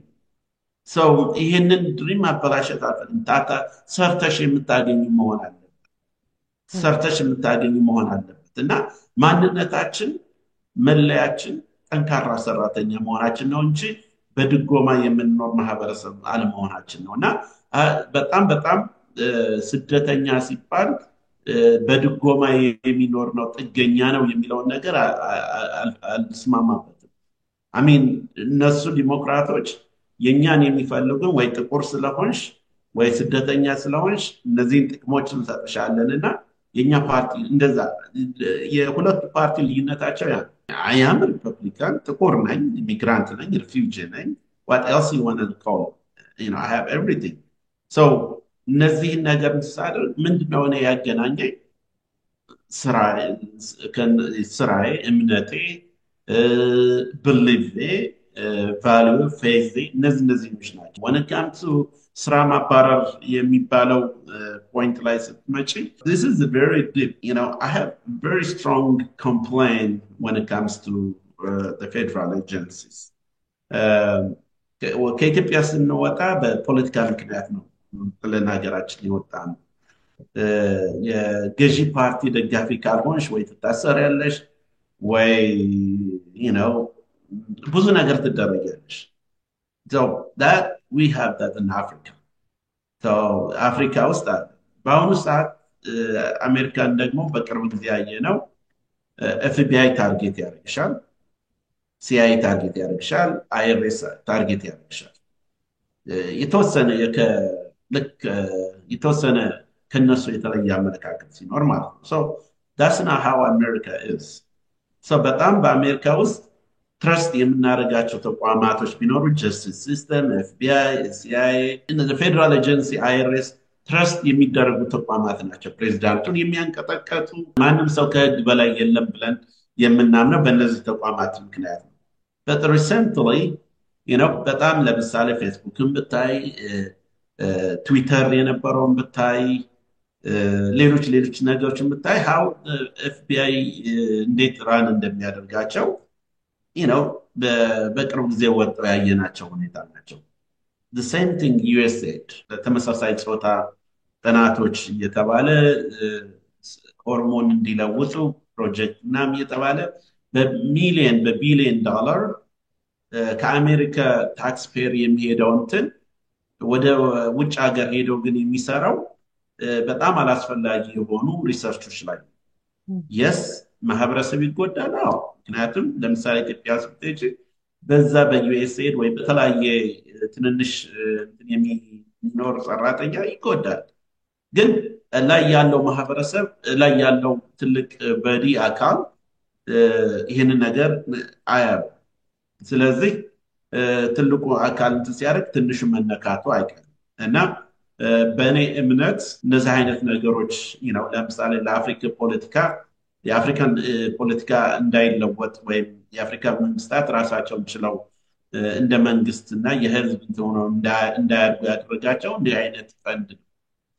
so ይሄንን ድሪም አበላሸት አጣጣ ሰርተሽ የምታገኙ መሆን አለበት እና ማንነታችን መለያችን ጠንካራ ሰራተኛ መሆናችን ነው እንጂ በድጎማ የምንኖር ማህበረሰብ አለመሆናችን ነውና በጣም ስደተኛ ሲባል በድጎማ የሚኖር ነው ጥገኛ ነው የሚለው ነገር አልስማማበትም I mean እነሱ ዲሞክራቶች የኛን የሚፈልጉን ወይ ጥቁር ስለሆንሽ ወይ ስደተኛ ስለሆንሽ እነዚህን ጥቅሞችን ሰጥሻለንና የኛ ፓርቲ እንደዛ የሁለቱ ፓርቲ ልዩነታቸው ያ I am a Republican ጥቁር ነኝ immigrant ነኝ refugee ነኝ what else you want to call I have everything so እነዚህን ነገር ሳደርግ ምንድነው እኔ ያገናኘኝ ስራዬ እምነቴ belief value faith እነዚህ ናቸው when it comes to ስራ ማባረር የሚባለው point ላይ ስትመጪ this is a very deep I have very strong complaint when it comes to the federal agencies ከኢትዮጵያ ስንወጣ በፖለቲካ ምክንያት ነው ለናገራችን ይወጣን የገዢ ፓርቲ ደጋፊ ካልሆንሽ ወይ ትታሰሪያለሽ ወይ ብዙ ነገር ትደረጊያለሽ so that we have that in Africa so Africa ውስጥ በአሁኑ ሰዓት አሜሪካን ደግሞ በቅርብ ጊዜ ያየነው FBI ታርጌት ያደርግሻል CIA ታርጌት ያደርግሻል IRS ታርጌት ያደርግሻል የተወሰነ ከነሱ የተለየ አመለካከት ሲኖር ማለት ነው so that's not how America is so በጣም በአሜሪካ ውስጥ trust የምናረጋቸው ተቋማቶች ቢኖሩ justice system FBI CIA the federal agency IRS trust የሚደረጉ ተቋማት ናቸው ፕሬዝዳንቱን የሚያንቀጠቀጡ ማንም ሰው ከህግ በላይ የለም ብለን የምናምነው በእነዚህ ተቋማት ምክንያት ነው but recently በጣም ለምሳሌ ፌስቡክን ብታይ ትዊተር የነበረውን ብታይ ሌሎች ነገሮችን ብታይ how FBI እንዴት ራን እንደሚያደርጋቸው በቅርብ ጊዜ ወጥተው ያየናቸው ሁኔታ ናቸው። the same thing USAID ለተመሳሳይ ጾታ ጥናቶች እየተባለ ሆርሞን እንዲለውጡ ፕሮጀክት ምናምን እየተባለ በቢሊየን ዶላር ከአሜሪካ ታክስፔር የሚሄደው እንትን ወደ ውጭ ሀገር ሄደው ግን የሚሰራው በጣም አላስፈላጊ የሆኑ ሪሰርቾች ላይ የስ ማህበረሰብ ይጎዳል። ምክንያቱም ለምሳሌ ኢትዮጵያ ስትሄጂ በዛ በዩኤስኤድ ወይ በተለያየ ትንንሽ የሚኖር ሰራተኛ ይጎዳል። ግን ላይ ያለው ማህበረሰብ ላይ ያለው ትልቅ በዲ አካል ይህንን ነገር አያም። ስለዚህ ትልቁ አካል እንትን ሲያደርግ ትንሹ መነካቱ አይቀርም እና በእኔ እምነት እነዚህ አይነት ነገሮች ለምሳሌ የአፍሪካን ፖለቲካ እንዳይለወጥ ወይም የአፍሪካ መንግስታት ራሳቸውን ችለው እንደ መንግስት እና የህዝብ ሆነው እንዳያድጉ ያደረጋቸው እንዲህ አይነት ፈንድ ነው።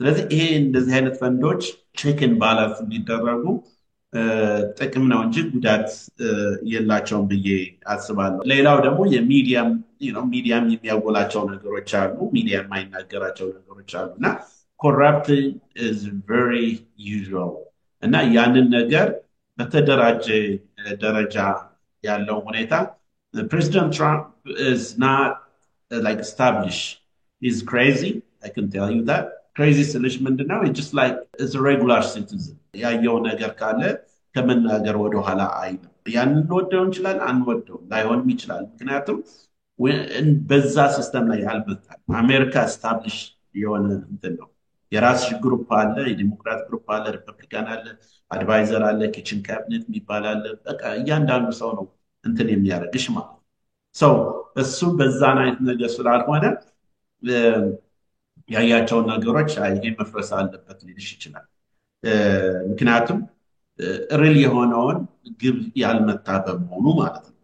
ስለዚህ እንደዚህ አይነት ፈንዶች ቼክን ባላንስ እንዲደረጉ ጥቅም ነው እንጂ ጉዳት የላቸውም ብዬ አስባለሁ። ሌላው ደግሞ የሚዲያም የሚያጎላቸው ነገሮች አሉ፣ ሚዲያ የማይናገራቸው ነገሮች አሉ እና corruption is very usual እና ያንን ነገር በተደራጀ ደረጃ ያለው ሁኔታ President Trump is not like established. He's crazy, I can tell you that. Crazy solution ምንድነው? It's just like as a regular citizen. ያየው ነገር ካለ ከመናገር ወደ ኋላ አይልም። ያንን ወደው እንችላል አንወደው ላይሆንም ይችላል። ምክንያቱም በዛ ሲስተም ላይ ያልመጣል። አሜሪካ ስታብሊሽ የሆነ እንትን ነው። የራስ ግሩፕ አለ፣ የዲሞክራት ግሩፕ አለ፣ ሪፐብሊካን አለ፣ አድቫይዘር አለ፣ ኪችን ካቢኔት የሚባል አለ። በቃ እያንዳንዱ ሰው ነው እንትን የሚያደርግሽ ማለት ነው። እሱ በዛን አይነት ነገር ስላልሆነ ያያቸውን ነገሮች ይሄ መፍረስ አለበት ሊልሽ ይችላል። ምክንያቱም ሪል የሆነውን ግብ ያልመታ በመሆኑ ማለት ነው።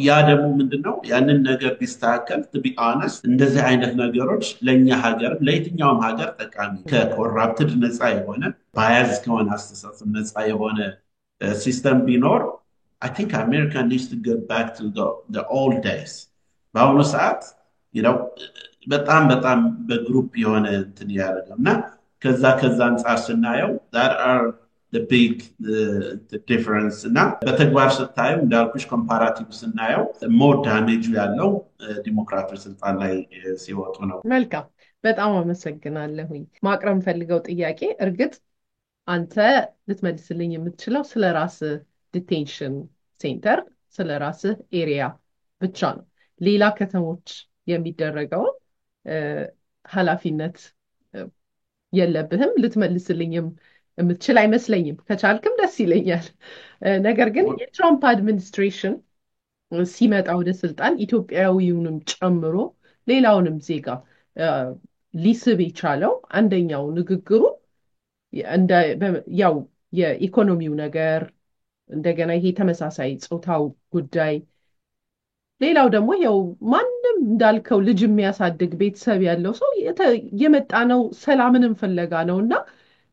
ያ ደግሞ ምንድነው ያንን ነገር ቢስተካከል to be honest እንደዚህ አይነት ነገሮች ለኛ ሀገር ለየትኛውም ሀገር ጠቃሚ ከኮራፕትድ ነፃ የሆነ ባያዝ ከሆነ አስተሳሰብ ነፃ የሆነ ሲስተም ቢኖር I think America needs to get back to the old days. በአሁኑ ሰዓት በጣም በግሩፕ የሆነ እንትን ያደርጋልና ከዛ አንጻር ስናየው that are the big the difference እና በተግባር ስታየው እንዳልኩሽ ኮምፓራቲቭ ስናየው ሞር ዳሜጅ ያለው ዲሞክራቶች ስልጣን ላይ ሲወጡ ነው። መልካም፣ በጣም አመሰግናለሁኝ። ማቅረብ ፈልገው ጥያቄ እርግጥ አንተ ልትመልስልኝ የምትችለው ስለ ራስህ ዲቴንሽን ሴንተር ስለ ራስህ ኤሪያ ብቻ ነው። ሌላ ከተሞች የሚደረገው ኃላፊነት የለብህም። ልትመልስልኝም የምትችል አይመስለኝም። ከቻልክም ደስ ይለኛል። ነገር ግን የትራምፕ አድሚኒስትሬሽን ሲመጣ ወደ ስልጣን ኢትዮጵያዊውንም ጨምሮ ሌላውንም ዜጋ ሊስብ የቻለው አንደኛው ንግግሩ ያው የኢኮኖሚው ነገር እንደገና ይሄ ተመሳሳይ ጾታው ጉዳይ፣ ሌላው ደግሞ ያው ማንም እንዳልከው ልጅ የሚያሳድግ ቤተሰብ ያለው ሰው የመጣ ነው ሰላምንም ፍለጋ ነውና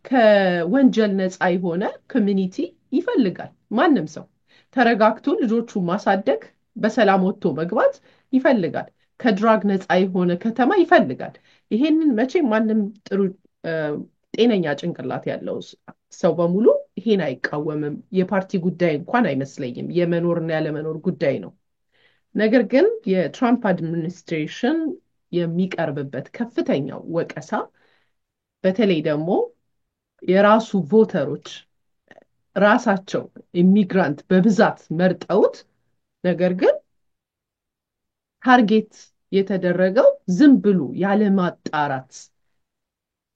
ከወንጀል ነፃ የሆነ ኮሚኒቲ ይፈልጋል። ማንም ሰው ተረጋግቶ ልጆቹ ማሳደግ በሰላም ወጥቶ መግባት ይፈልጋል። ከድራግ ነፃ የሆነ ከተማ ይፈልጋል። ይሄንን መቼም ማንም ጥሩ ጤነኛ ጭንቅላት ያለው ሰው በሙሉ ይሄን አይቃወምም። የፓርቲ ጉዳይ እንኳን አይመስለኝም፣ የመኖርና ያለመኖር ጉዳይ ነው። ነገር ግን የትራምፕ አድሚኒስትሬሽን የሚቀርብበት ከፍተኛው ወቀሳ በተለይ ደግሞ የራሱ ቮተሮች ራሳቸው ኢሚግራንት በብዛት መርጠውት ነገር ግን ታርጌት የተደረገው ዝም ብሎ ያለ ማጣራት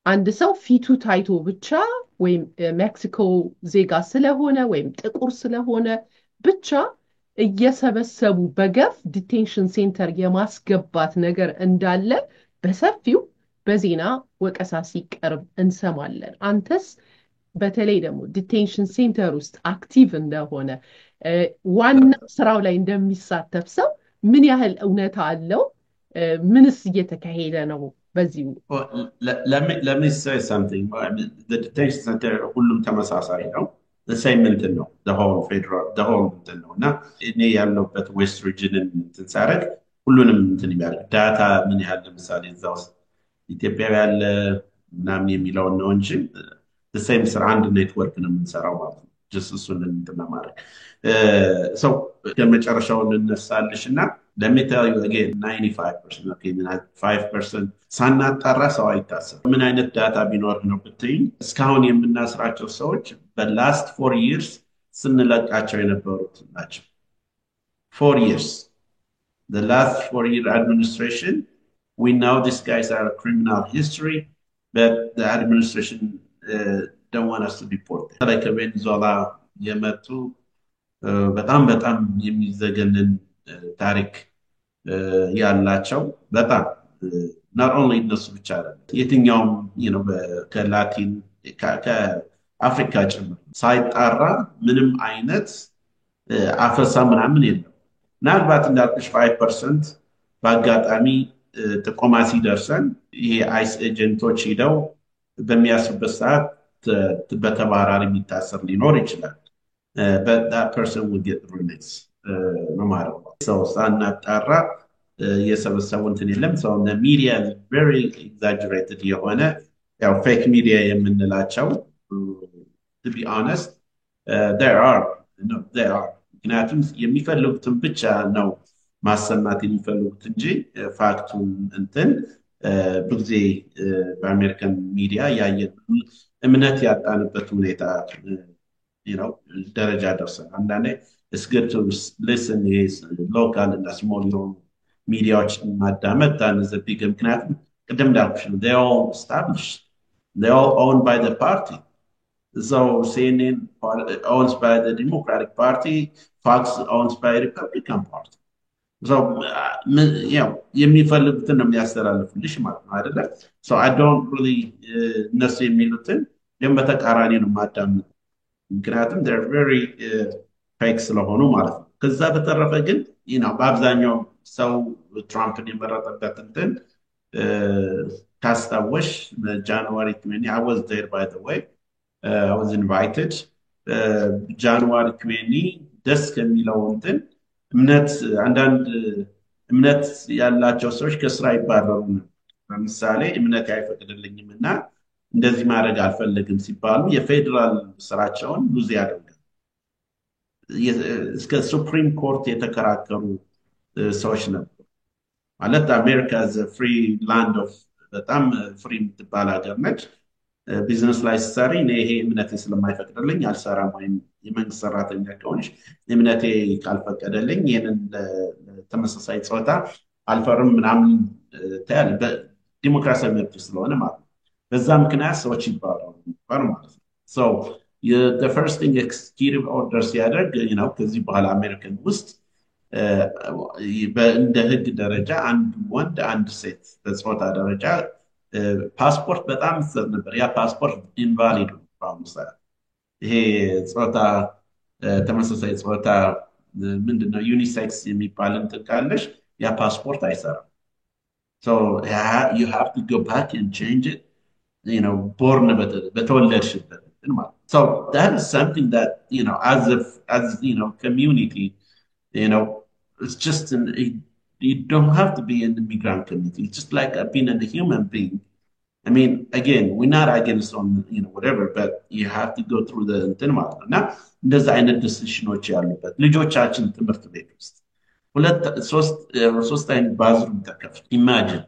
አንድ ሰው ፊቱ ታይቶ ብቻ ወይም ሜክሲኮ ዜጋ ስለሆነ ወይም ጥቁር ስለሆነ ብቻ እየሰበሰቡ በገፍ ዲቴንሽን ሴንተር የማስገባት ነገር እንዳለ በሰፊው በዜና ወቀሳ ሲቀርብ እንሰማለን። አንተስ በተለይ ደግሞ ዲቴንሽን ሴንተር ውስጥ አክቲቭ እንደሆነ ዋና ስራው ላይ እንደሚሳተፍ ሰው ምን ያህል እውነታ አለው? ምንስ እየተካሄደ ነው በዚሁ? Well, let me say something. I mean, the detention center ሁሉም ተመሳሳይ ነው። The same እንትን ነው። The whole እንትን ነው እና እኔ ያለሁበት ዌስት ሪጅንን እንትን ሳደርግ ሁሉንም እንትን ይላል። ዳታ ምን ያህል ለምሳሌ እዛ ውስጥ ኢትዮጵያዊ ያለ ምናምን የሚለውን ነው እንጂ the same ስራ አንድ ኔትወርክ ነው የምንሰራው ማለት ነው። just እሱን እንትን ለማድረግ ሰው ከመጨረሻውን እንነሳልሽ እና let me tell you again 95% okay 5% ሳናጣራ ሰው አይታሰብ ምን አይነት ዳታ ቢኖር ነው ብትይኝ እስካሁን የምናስራቸው ሰዎች በላስት 4 years ስንለቃቸው የነበሩት ናቸው 4 years the last 4-year administration we know these guys are a criminal history but the administration don't want us to deport them like Venezuela የመጡ በጣም የሚዘገንን ታሪክ ያላቸው በጣም not only እነሱ ብቻ አይደለም የትኛውም ከላቲን ከአፍሪካ ጭምር ሳይጣራ ምንም አይነት አፈሳ ምናምን የለም ምናልባት እንዳልኩሽ 5% በአጋጣሚ ጥቆማ ሲደርሰን ይሄ አይስ ኤጀንቶች ሄደው በሚያስሩበት ሰዓት በተባራሪ የሚታሰር ሊኖር ይችላል but that person would get released no matter what so ሳናጣራ የሰበሰቡ እንትን የለም so the media is very exaggerated የሆነ ያው fake media የምንላቸው to be honest there are ምክንያቱም የሚፈልጉትን ብቻ ነው ማሰማት የሚፈልጉት እንጂ ፋክቱን እንትን ብዙ በአሜሪካን ሚዲያ ያየን እምነት ያጣንበት ሁኔታ ደረጃ ደርሰን አንዳንዴ it's good to listen is local and small mediaዎች ማዳመጥ than the big ምክንያቱም ቅድም እንዳልኩሽ they all established they all owned by the party so CNN owns by the Democratic Party Fox owns by the Republican Party so የሚፈልጉትን ነው የሚያስተላልፉልሽ ማለት ነው አይደለ so I don't really እነሱ የሚሉትን በተቃራኒ ነው ማዳመጥ ምክንያቱም they're very fake ስለሆኑ ማለት ነው ከዛ በተረፈ ግን በአብዛኛው ሰው ትራምፕን የመረጠበት እንትን ካስታወሽ January 20 I was there by the way I was invited January 20 ደስ ከሚለው እንትን አንዳንድ እምነት ያላቸው ሰዎች ከስራ ይባረሩ ለምሳሌ እምነት አይፈቅድልኝም እና እንደዚህ ማድረግ አልፈልግም ሲባሉ የፌደራል ስራቸውን ሉዝ ያደርጋል እስከ ሱፕሪም ኮርት የተከራከሩ ሰዎች ነበሩ ማለት አሜሪካ is a free land of በጣም ፍሪ የምትባል ሀገር ነች ቢዝነስ ላይ ሰሪ ይሄ እምነቴ ስለማይፈቅድልኝ አልሰራም ወይም የመንግስት ሰራተኛ ከሆንሽ እምነቴ ካልፈቀደልኝ ይሄንን ተመሳሳይ ጾታ አልፈርም ምናምን ታያለ በዲሞክራሲያዊ መብት ስለሆነ ማለት በዛ ምክንያት ሰዎች ይባላሉ ማለት ነው so the first thing executive order ሲያደርግ ከዚህ በኋላ አሜሪካን ውስጥ በእንደ ህግ ደረጃ አንድ ወንድ አንድ ሴት በጾታ ደረጃ ፓስፖርት በጣም ይሰጥ ነበር ያ ፓስፖርት ኢንቫሊድ ነው ይሄ ጾታ ተመሳሳይ ጾታ ምንድነው ዩኒሴክስ የሚባል እንትን ካለሽ ያ ፓስፖርት አይሰራም so you have to go back and change it born በተወለድሽበት so that is something that as community it's just you don't have to be an immigrant community it's just like being a human being I mean again we're not against on whatever but you have to go through the እንትን ማለት ነው እና እንደዛ አይነት ዲሲሽኖች ያሉበት ልጆቻችን ትምህርት ቤት ውስጥ ሶስት አይነት ባዝሩም ተከፍቶ imagine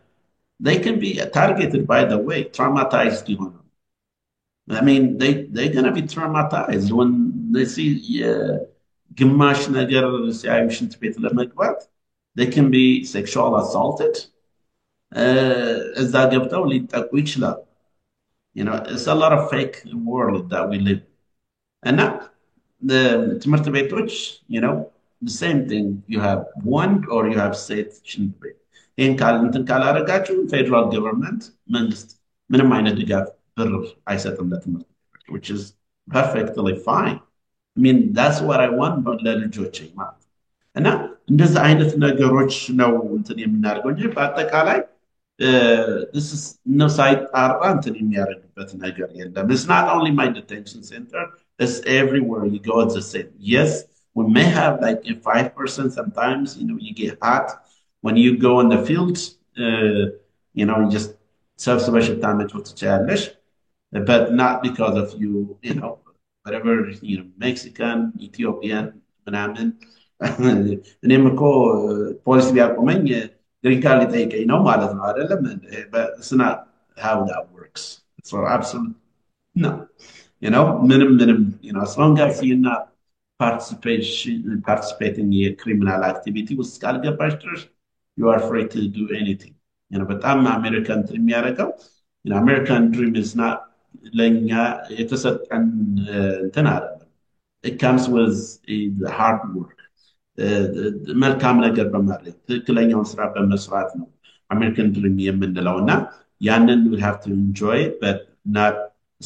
they can be targeted by the way traumatized I mean they're going to be traumatized when they see ግማሽ ነገር ሲያዩ ሽንት ቤት ለመግባት they can be sexual assaulted እዛ ገብተው ሊጠቁ ይችላል it's a lot of fake world that we live and now the ትምህርት ቤቶች the same thing you have one or you have set ሽንት ቤት ይሄን እንትን ካላረጋችሁ ፌደራል ገቨርንመንት መንግስት ምንም አይነት ድጋፍ ብር አይሰጥም ለትምህርት ቤቶች which is perfectly fine I mean that's what I want ለልጆቼ ማለት እና እንደዛ አይነት ነገሮች ነው እንትን የምናደርገው እንጂ በአጠቃላይ ነው ሳይጣራ እንትን የሚያደርግበት ነገር የለም። It's not only my detention center, it's everywhere you go, it's the same. Yes, we may have like a 5% sometimes, you get hot when you go in the fields, you just self-sufficient damage with the challenge, but not because of whatever, Mexican, Ethiopian, ምናምን እኔም እኮ ፖሊስ ቢያቆመኝ ግሪን ካርድ ሊጠይቀኝ ነው ማለት ነው አይደለም? It's not how that works. So absolutely no. ምንም as long as you're not participating in criminal activity ውስጥ ካልገባሽ ድረስ you are free to do anything. በጣም አሜሪካን የሚያደርገው American dream is not ለኛ የተሰጠን እንትን አይደለም. It comes with the hard work. መልካም ነገር በማድረግ ትክክለኛውን ስራ በመስራት ነው አሜሪካን ድሪም የምንለውና ያንን we have to enjoy it, but not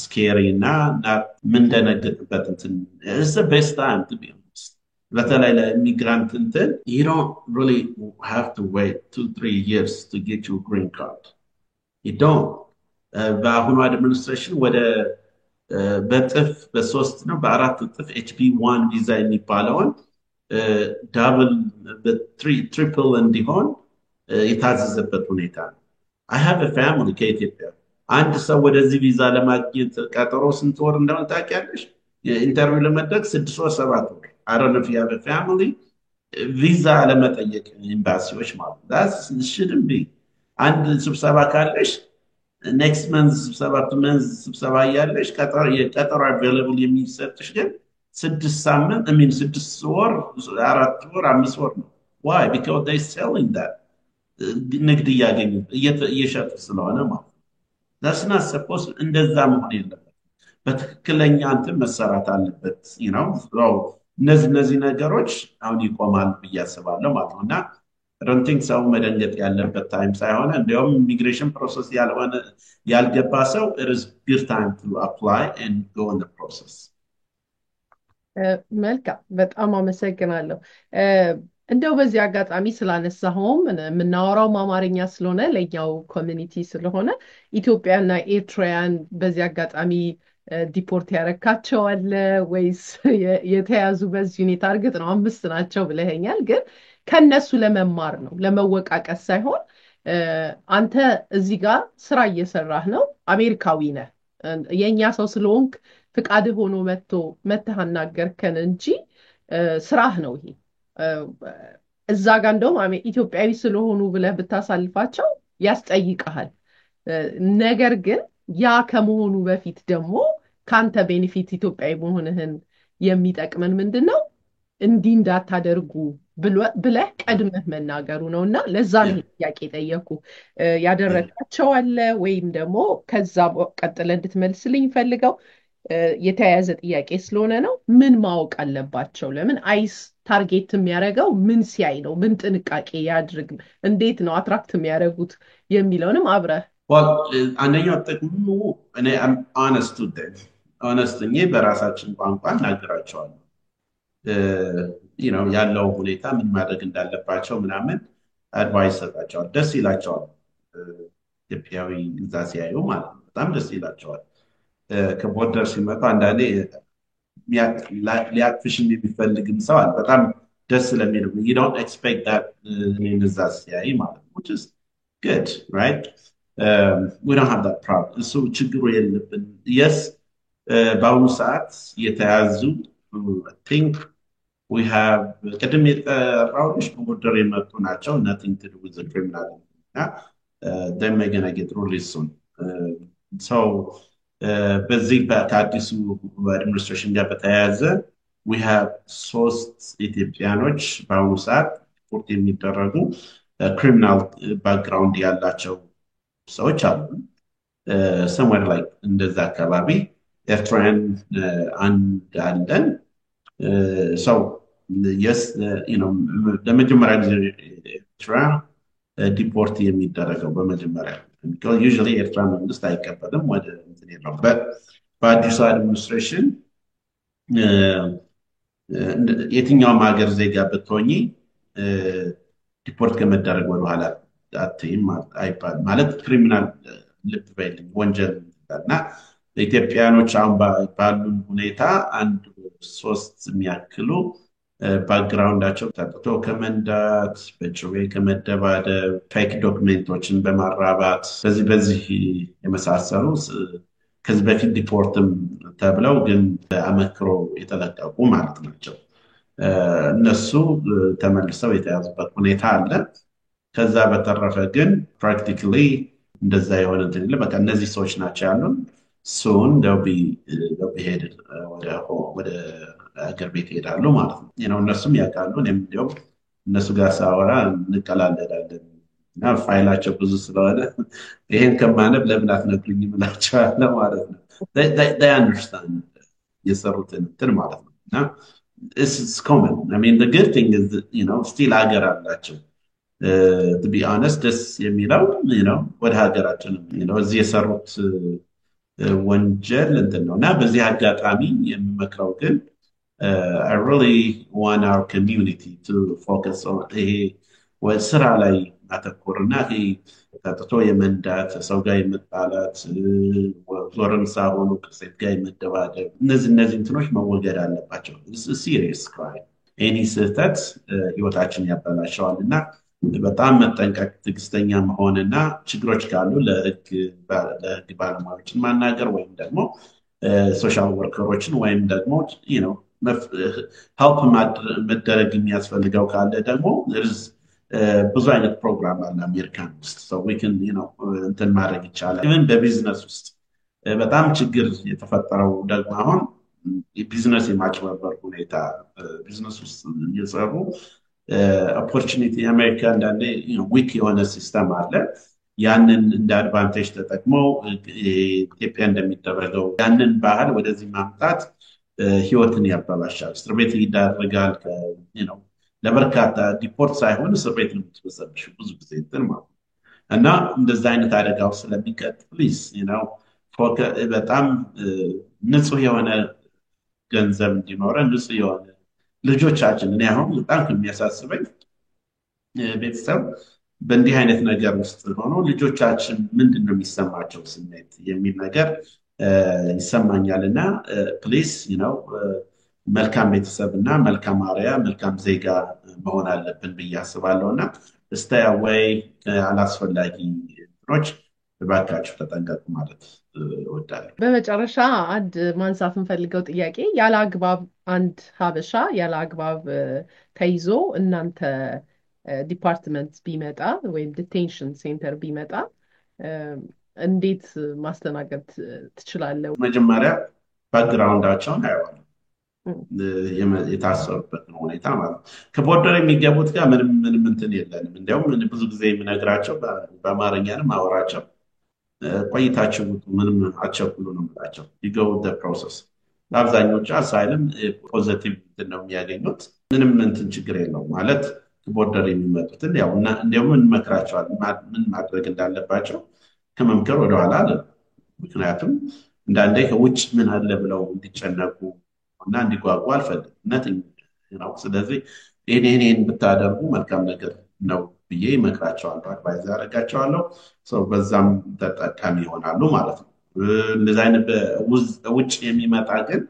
scary እና not ምንደነግጥበት እንትን it's the best time to be honest. በተለይ ለኢሚግራንት እንትን you don't really have to wait 2-3 years to get your green card. You don't. በአሁኑ አድሚኒስትሬሽን ወደ በጥፍ በ3 ነው በ4 እጥፍ HB1 ቪዛ የሚባለውን ዳብል ትሪፕል እንዲሆን የታዘዘበት ሁኔታ ነው። I have a family ከኢትዮጵያ አንድ ሰው ወደዚህ ቪዛ ለማግኘት ቀጠሮ ስንት ወር እንደሆነ ታውቂያለሽ? ኢንተርቪው ለመድረግ 6 ወር 7 ወር I don't know if you have a family ቪዛ ለመጠየቅ ኤምባሲዎች ማለት that shouldn't be አንድ ስብሰባ ካለሽ next month ስብሰባ ያለሽ ቀጠሮ available የሚሰጥሽ ግን 6 ሳምንት 6 ወር 4 ወር 5 ወር ነው why because they selling that ንግድ እያገኙ እየሸጡ ስለሆነ ማለት that's not supposed እንደዛ መሆን የለበትም በትክክለኛ እንትን መሰራት አለበት እነዚህ ነገሮች አሁን ይቆማል ብዬ አስባለሁ ማለት ነውና I don't think ሰው መደንገጥ ያለበት ታይም ሳይሆን እንደውም ኢሚግሬሽን ፕሮሰስ ያልገባ ሰው it is good time to apply and go in the process. መልካም በጣም አመሰግናለሁ። እንደው በዚህ አጋጣሚ ስላነሳሁም የምናወራው አማርኛ ስለሆነ ለኛው ኮሚኒቲ ስለሆነ ኢትዮጵያና ኤርትራውያን በዚህ አጋጣሚ ዲፖርት ያረካቸው አለ ወይስ የተያዙ በዚህ ሁኔታ እርግጥ ነው 5 ናቸው ብለኸኛል ግን ከነሱ ለመማር ነው ለመወቃቀስ ሳይሆን አንተ እዚህ ጋር ስራ እየሰራህ ነው አሜሪካዊ ነህ የኛ ሰው ስለሆንክ ፍቃድ ሆኖ መተህ አናገርከን እንጂ ስራህ ነው ይሄ እዛ ጋር እንደውም ኢትዮጵያዊ ስለሆኑ ብለህ ብታሳልፋቸው ያስጠይቀሃል ነገር ግን ያ ከመሆኑ በፊት ደግሞ ካንተ ቤኔፊት ኢትዮጵያዊ መሆንህን የሚጠቅመን ምንድነው እንዲህ እንዳታደርጉ ብለህ ቀድመህ መናገሩ ነውና ለዛ ነው ጥያቄ ጠየቁ ያደረካቸው አለ ወይም ደግሞ ከዛ ቀጥለ እንድትመልስልኝ ፈልገው የተያያዘ ጥያቄ ስለሆነ ነው ምን ማወቅ አለባቸው ለምን አይስ ታርጌት የሚያደርገው ምን ሲያይ ነው ምን ጥንቃቄ ያድርግ እንዴት ነው አትራክት የሚያደርጉት የሚለውንም አብረህ አንደኛው ጥቅሙ እኔ honestly በራሳችን ቋንቋ እናገራቸዋለሁ ያለው ሁኔታ ምን ማድረግ እንዳለባቸው ምናምን አድቫይስ ሰጣቸዋል ደስ ይላቸዋል ኢትዮጵያዊ ግዛ ሲያዩ ማለት ነው በጣም ደስ ይላቸዋል ከቦርደር ሲመጣ አንዳንዴ ሊያክፍሽ የሚፈልግም ሰው አለ በጣም ደስ ስለሚለው you don't expect that in ግዛ ሲያይ ማለት ነው which is good right we don't have that problem so ችግሩ የለብን yes በአሁኑ ሰዓት የተያዙ I think we have ቀደም የጠራውሽ ቦርደር የመጡ ናቸው nothing to do with the criminal they may gonna get released soon so በዚህ ከአዲሱ አድሚኒስትሬሽን ጋር በተያያዘ we have 3 ኢትዮጵያኖች በአሁኑ ሰዓት ሪፖርት የሚደረጉ ክሪሚናል ባክግራውንድ ያላቸው ሰዎች አሉ somewhere like እንደዛ አካባቢ ኤርትራውያን አንድ አለን so yes ለመጀመሪያ ጊዜ ኤርትራ ዲፖርት የሚደረገው በመጀመሪያ because usually ኤርትራ መንግስት አይቀበልም ወደ እንትን ነው በአዲሱ አድሚኒስትሬሽን የትኛውም ሀገር ዜጋ ብትሆኚ ዲፖርት ከመደረግ ወደ ኋላ አትይም አይባል ማለት ክሪሚናል ልብ በይልኝ ወንጀል እና ኢትዮጵያኖች አሁን ባሉን ሁኔታ አንድ 3 የሚያክሉ ባክግራውንዳቸው ተጥቶ ከመንዳት በጩቤ ከመደባደብ ፌክ ዶክሜንቶችን በማራባት በዚህ የመሳሰሉ ከዚህ በፊት ዲፖርትም ተብለው ግን በአመክሮ የተለቀቁ ማለት ናቸው። እነሱ ተመልሰው የተያዙበት ሁኔታ አለ። ከዛ በተረፈ ግን ፕራክቲካሊ እንደዛ የሆነ እንትን በቃ እነዚህ ሰዎች ናቸው ያሉን ሱን ሄድ ወደ አገር ቤት ይሄዳሉ ማለት ነው። እነሱም ያውቃሉ። እኔም እንዲያውም እነሱ ጋር ሳወራ እንቀላለዳለን እና ፋይላቸው ብዙ ስለሆነ ይሄን ከማነብ ለምን አትነግሩኝም እላቸዋለሁ ማለት ነው። they understand የሰሩትን እንትን ማለት ነው እና it's common. I mean the good thing is that still ሀገር አላቸው to be honest ደስ የሚለው ወደ ሀገራችን እዚህ የሰሩት ወንጀል እንትን ነው እና በዚህ አጋጣሚ የምመክረው ግን I really want our community to focus on ስራ ላይ አተኮርና ተጥቶ የመንዳት ሰው ጋር የመጣላት ዞርምሳ ሆኖ ከሴት ጋር የመደባደብ እነዚህ እንትኖች መወገድ አለባቸው። ሲሪየስ ክራይም ኤኒ ስህተት ህይወታችን ያበላሸዋል እና በጣም መጠንቀቅ ትዕግስተኛ መሆንና ችግሮች ካሉ ለህግ ባለሙያዎችን ማናገር ወይም ደግሞ ሶሻል ወርከሮችን ወይም ደግሞ ሄልፕ መደረግ የሚያስፈልገው ካለ ደግሞ ብዙ አይነት ፕሮግራም አለ አሜሪካን ውስጥ ሰው እንትን ማድረግ ይቻላል። ኢቨን በቢዝነስ ውስጥ በጣም ችግር የተፈጠረው ደግሞ አሁን ቢዝነስ የማጭበርበር ሁኔታ ቢዝነስ ውስጥ እየሰሩ ኦፖርቹኒቲ አሜሪካ እንዳንዴ ዊክ የሆነ ሲስተም አለ። ያንን እንደ አድቫንቴጅ ተጠቅመው ኢትዮጵያ እንደሚደረገው ያንን ባህል ወደዚህ ማምጣት ህይወትን ያበላሻል። እስር ቤት ይዳረጋል። ለበርካታ ዲፖርት ሳይሆን እስር ቤት ነው የምትበሰብሽ ብዙ ጊዜ እንትን ማለት እና እንደዛ አይነት አደጋው ስለሚቀጥ ፕሊዝ በጣም ንጹህ የሆነ ገንዘብ እንዲኖረን ንጹህ የሆነ ልጆቻችን እኔ አሁን በጣም ከሚያሳስበኝ ቤተሰብ በእንዲህ አይነት ነገር ውስጥ ሆኖ ልጆቻችን ምንድነው የሚሰማቸው ስሜት የሚል ነገር ይሰማኛልና ፕሊዝ መልካም ቤተሰብና መልካም አርአያ መልካም ዜጋ መሆን አለብን ብዬ አስባለሁና stay away አላስፈላጊ እንትኖች እባካችሁ ተጠንቀቁ ማለት እወዳለሁ። በመጨረሻ አንድ ማንሳት እንፈልገው ጥያቄ ያለ አግባብ አንድ ሀበሻ ያለ አግባብ ተይዞ እናንተ ዲፓርትመንት ቢመጣ ወይም ዲቴንሽን ሴንተር ቢመጣ እንዴት ማስተናገድ ትችላለህ? መጀመሪያ ባክግራውንዳቸውን አያዋል የታሰሩበት ሁኔታ ማለት ከቦርደር የሚገቡት ጋር ምንም እንትን የለንም። እንዲያውም ብዙ ጊዜ የምነግራቸው በአማርኛንም አወራቸው ቆይታቸው ምንም አቸኩሉ ነው የምላቸው። you go with the process። አብዛኞቹ አሳይለም ፖዚቲቭ ነው የሚያገኙት። ምንም እንትን ችግር የለውም ማለት ቦርደር የሚመጡትን እንዲያውም እንመክራቸዋለን ምን ማድረግ እንዳለባቸው ከመምከር ወደኋላ አለ። ምክንያቱም እንዳንዴ ከውጭ ምን አለ ብለው እንዲጨነቁ እና እንዲጓጉ አልፈልግም። ስለዚህ ይሄን ብታደርጉ መልካም ነገር ነው ብዬ እመክራቸዋለሁ፣ አድቫይዝ አደርጋቸዋለሁ። በዛም ተጠቃሚ ይሆናሉ ማለት ነው። እንደዚህ አይነት ውጭ የሚመጣ ግን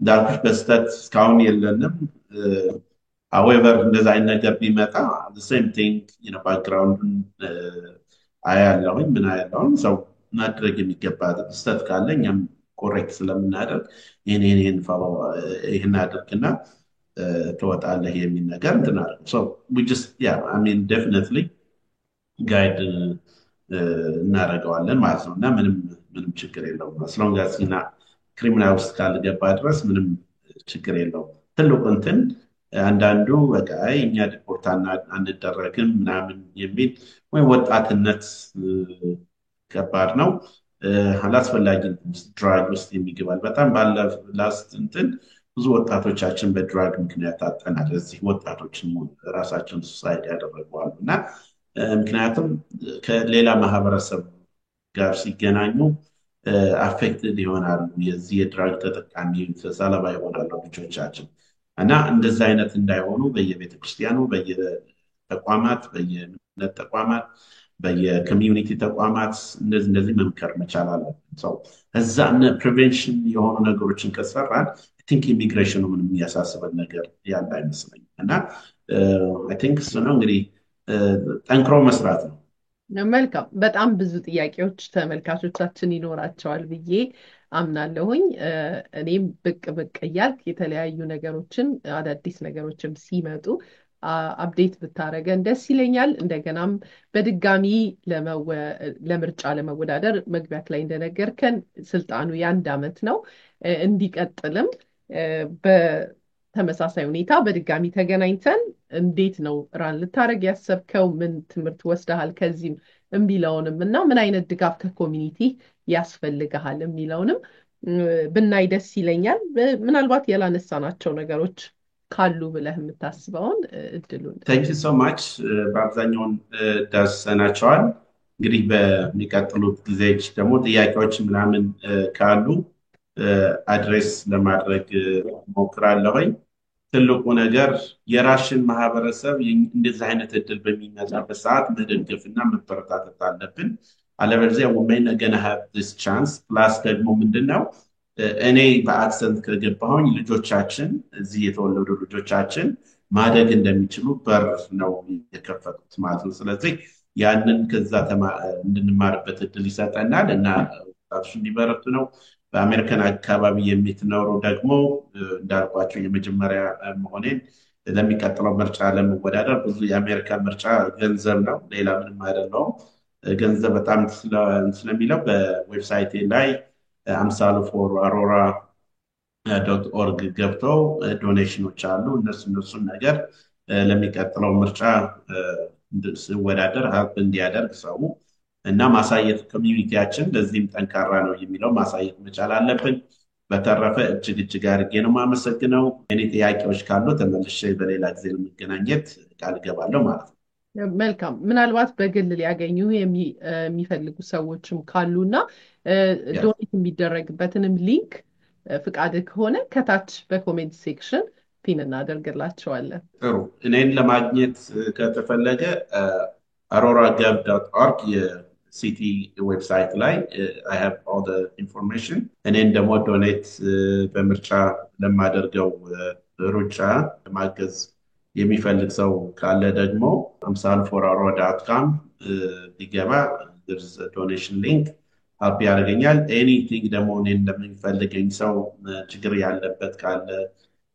እንዳልኩሽ በስተት እስካሁን የለንም። however እንደዚህ አይነት ነገር ቢመጣ the same thing ባክግራውንዱን አያለሁኝ ምን አያለሁኝ ሰው ማድረግ የሚገባ ስተት ካለ እኛም ኮሬክት ስለምናደርግ ይህን አድርግና ትወጣለህ የሚል ነገር እንትን አድርግ። so we just I mean definitely guide እናደርገዋለን ማለት ነው እና ምንም ችግር የለውም። as long as ክሪሚናል ውስጥ ካልገባ ድረስ ምንም ችግር የለውም። ትልቁ እንትን አንዳንዱ በቃ እኛ ዲፖርት አንደረግም ምናምን የሚል ወይ ወጣትነት ከባድ ነው አላስፈላጊ ድራግ ውስጥ የሚገባል። በጣም ላስት እንትን ብዙ ወጣቶቻችን በድራግ ምክንያት አጠናል። እዚህ ወጣቶችን ራሳቸውን ሱሳይድ ያደረጉዋል እና ምክንያቱም ከሌላ ማህበረሰብ ጋር ሲገናኙ አፌክትድ ይሆናሉ። የዚህ የድራግ ተጠቃሚ ሰለባ ይሆናሉ ልጆቻችን። እና እንደዛ አይነት እንዳይሆኑ በየቤተክርስቲያኑ በየተቋማት በየእምነት ተቋማት በየኮሚዩኒቲ ተቋማት እንደዚህ መምከር መቻል አለብን። ሰው እዛ ፕሪቬንሽን የሆኑ ነገሮችን ከሰራን ቲንክ ኢሚግሬሽኑ ምንም የሚያሳስበን ነገር ያለ አይመስለኝም። እና አይ ቲንክ እሱ ነው እንግዲህ ጠንክሮ መስራት ነው። መልካም። በጣም ብዙ ጥያቄዎች ተመልካቾቻችን ይኖራቸዋል ብዬ አምናለሁኝ። እኔም ብቅ እያልክ የተለያዩ ነገሮችን አዳዲስ ነገሮችም ሲመጡ አፕዴት ብታረገን ደስ ይለኛል። እንደገናም በድጋሚ ለምርጫ ለመወዳደር መግቢያክ ላይ እንደነገርከን ስልጣኑ የ1 ዓመት ነው። እንዲቀጥልም በተመሳሳይ ሁኔታ በድጋሚ ተገናኝተን እንዴት ነው ራን ልታረግ ያሰብከው፣ ምን ትምህርት ወስደሃል ከዚህም የሚለውንም እና ምን አይነት ድጋፍ ከኮሚኒቲ ያስፈልግሃል የሚለውንም ብናይ ደስ ይለኛል። ምናልባት ያላነሳናቸው ነገሮች ካሉ ብለህ የምታስበውን እድሉን። ታንክ ዩ ሶ ማች። በአብዛኛውን ዳሰናቸዋል። እንግዲህ በሚቀጥሉት ጊዜዎች ደግሞ ጥያቄዎች ምናምን ካሉ አድሬስ ለማድረግ ሞክራለሁኝ። ትልቁ ነገር የራስን ማህበረሰብ እንደዚህ አይነት እድል በሚመጣበት ሰዓት መደገፍና መበረታታት አለብን። አለበለዚያ we may not gonna have this chance ፕላስ ደግሞ ምንድነው እኔ በአክሰንት ከገባሁኝ ልጆቻችን እዚህ የተወለዱ ልጆቻችን ማደግ እንደሚችሉ በር ነው የከፈቱት ማለት ነው። ስለዚህ ያንን ከዛ እንድንማርበት እድል ይሰጠናል እና ወጣቶች እንዲበረቱ ነው። በአሜሪካን አካባቢ የምትኖሩ ደግሞ እንዳልኳቸው የመጀመሪያ መሆኔን ለሚቀጥለው ምርጫ ለመወዳደር ብዙ የአሜሪካ ምርጫ ገንዘብ ነው፣ ሌላ ምንም አይደለም። ገንዘብ በጣም ስለሚለው በዌብሳይቴ ላይ amsalu4aurora.org ገብተው ዶኔሽኖች አሉ። እነሱን ነገር ለሚቀጥለው ምርጫ እንድወዳደር ሀብ እንዲያደርግ ሰው እና ማሳየት ኮሚዩኒቲያችን ለዚህም ጠንካራ ነው የሚለው ማሳየት መቻል አለብን። በተረፈ እጅግ አድርጌ ነው የማመሰግነው። እኔ ጥያቄዎች ካሉ ተመልሼ በሌላ ጊዜ ለመገናኘት ቃል እገባለሁ ማለት ነው። መልካም። ምናልባት በግል ሊያገኙ የሚፈልጉ ሰዎችም ካሉና ዶኔት የሚደረግበትንም ሊንክ ፍቃድ ከሆነ ከታች በኮሜንት ሴክሽን ፒን እናደርግላቸዋለን። ጥሩ። እኔን ለማግኘት ከተፈለገ aurora.gov.org የሲቲ ዌብሳይት ላይ I have all the information። እኔን ደግሞ ዶኔት በምርጫ ለማደርገው ሩጫ ማገዝ የሚፈልግ ሰው ካለ ደግሞ amsalu4aurora.com ቢገባ there's a donation link አፕ ያደርገኛል። ኤኒቲንግ ደግሞ እኔን ለሚፈልገኝ ሰው ችግር ያለበት ካለ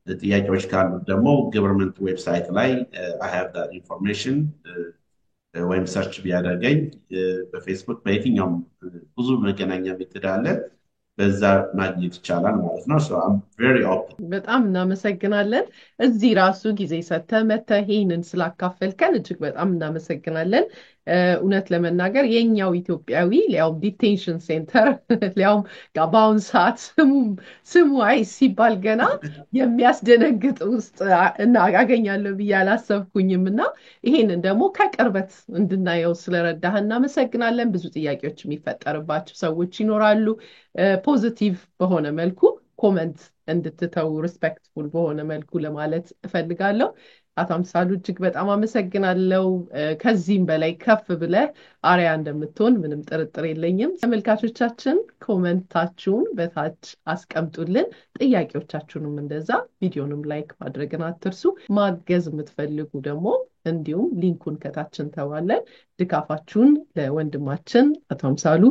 ጥያቄዎች ካሉ ደግሞ ገቨርንመንት ዌብሳይት ላይ I have that information ወይም ሰርች ቢያደርገኝ በፌስቡክ በየትኛውም ብዙ መገናኛ ሜትድ አለ፣ በዛ ማግኘት ይቻላል ማለት ነው። so I'm very open። በጣም እናመሰግናለን። እዚህ ራሱ ጊዜ ሰጥተህ መተህ ይህንን ስላካፈልከን እጅግ በጣም እናመሰግናለን። እውነት ለመናገር የኛው ኢትዮጵያዊ ሊያውም ዲቴንሽን ሴንተር ሊያውም በአሁን ሰዓት ስሙ አይስ ሲባል ገና የሚያስደነግጥ ውስጥ አገኛለሁ ብዬ አላሰብኩኝም እና ይሄንን ደግሞ ከቅርበት እንድናየው ስለረዳህ እናመሰግናለን። ብዙ ጥያቄዎች የሚፈጠርባቸው ሰዎች ይኖራሉ። ፖዚቲቭ በሆነ መልኩ ኮመንት እንድትተው ሪስፔክትፉል በሆነ መልኩ ለማለት እፈልጋለሁ። አቶ አምሳሉ እጅግ በጣም አመሰግናለሁ። ከዚህም በላይ ከፍ ብለህ አሪያ እንደምትሆን ምንም ጥርጥር የለኝም። ተመልካቾቻችን ኮመንታችሁን በታች አስቀምጡልን፣ ጥያቄዎቻችሁንም እንደዛ፣ ቪዲዮንም ላይክ ማድረግን አትርሱ። ማገዝ የምትፈልጉ ደግሞ እንዲሁም ሊንኩን ከታች እንተዋለን። ድጋፋችሁን ለወንድማችን አቶ አምሳሉ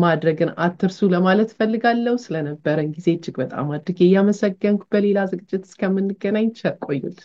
ማድረግን አትርሱ ለማለት ፈልጋለሁ። ስለነበረን ጊዜ እጅግ በጣም አድርጌ እያመሰገንኩ በሌላ ዝግጅት እስከምንገናኝ ቸር ቆዩልን።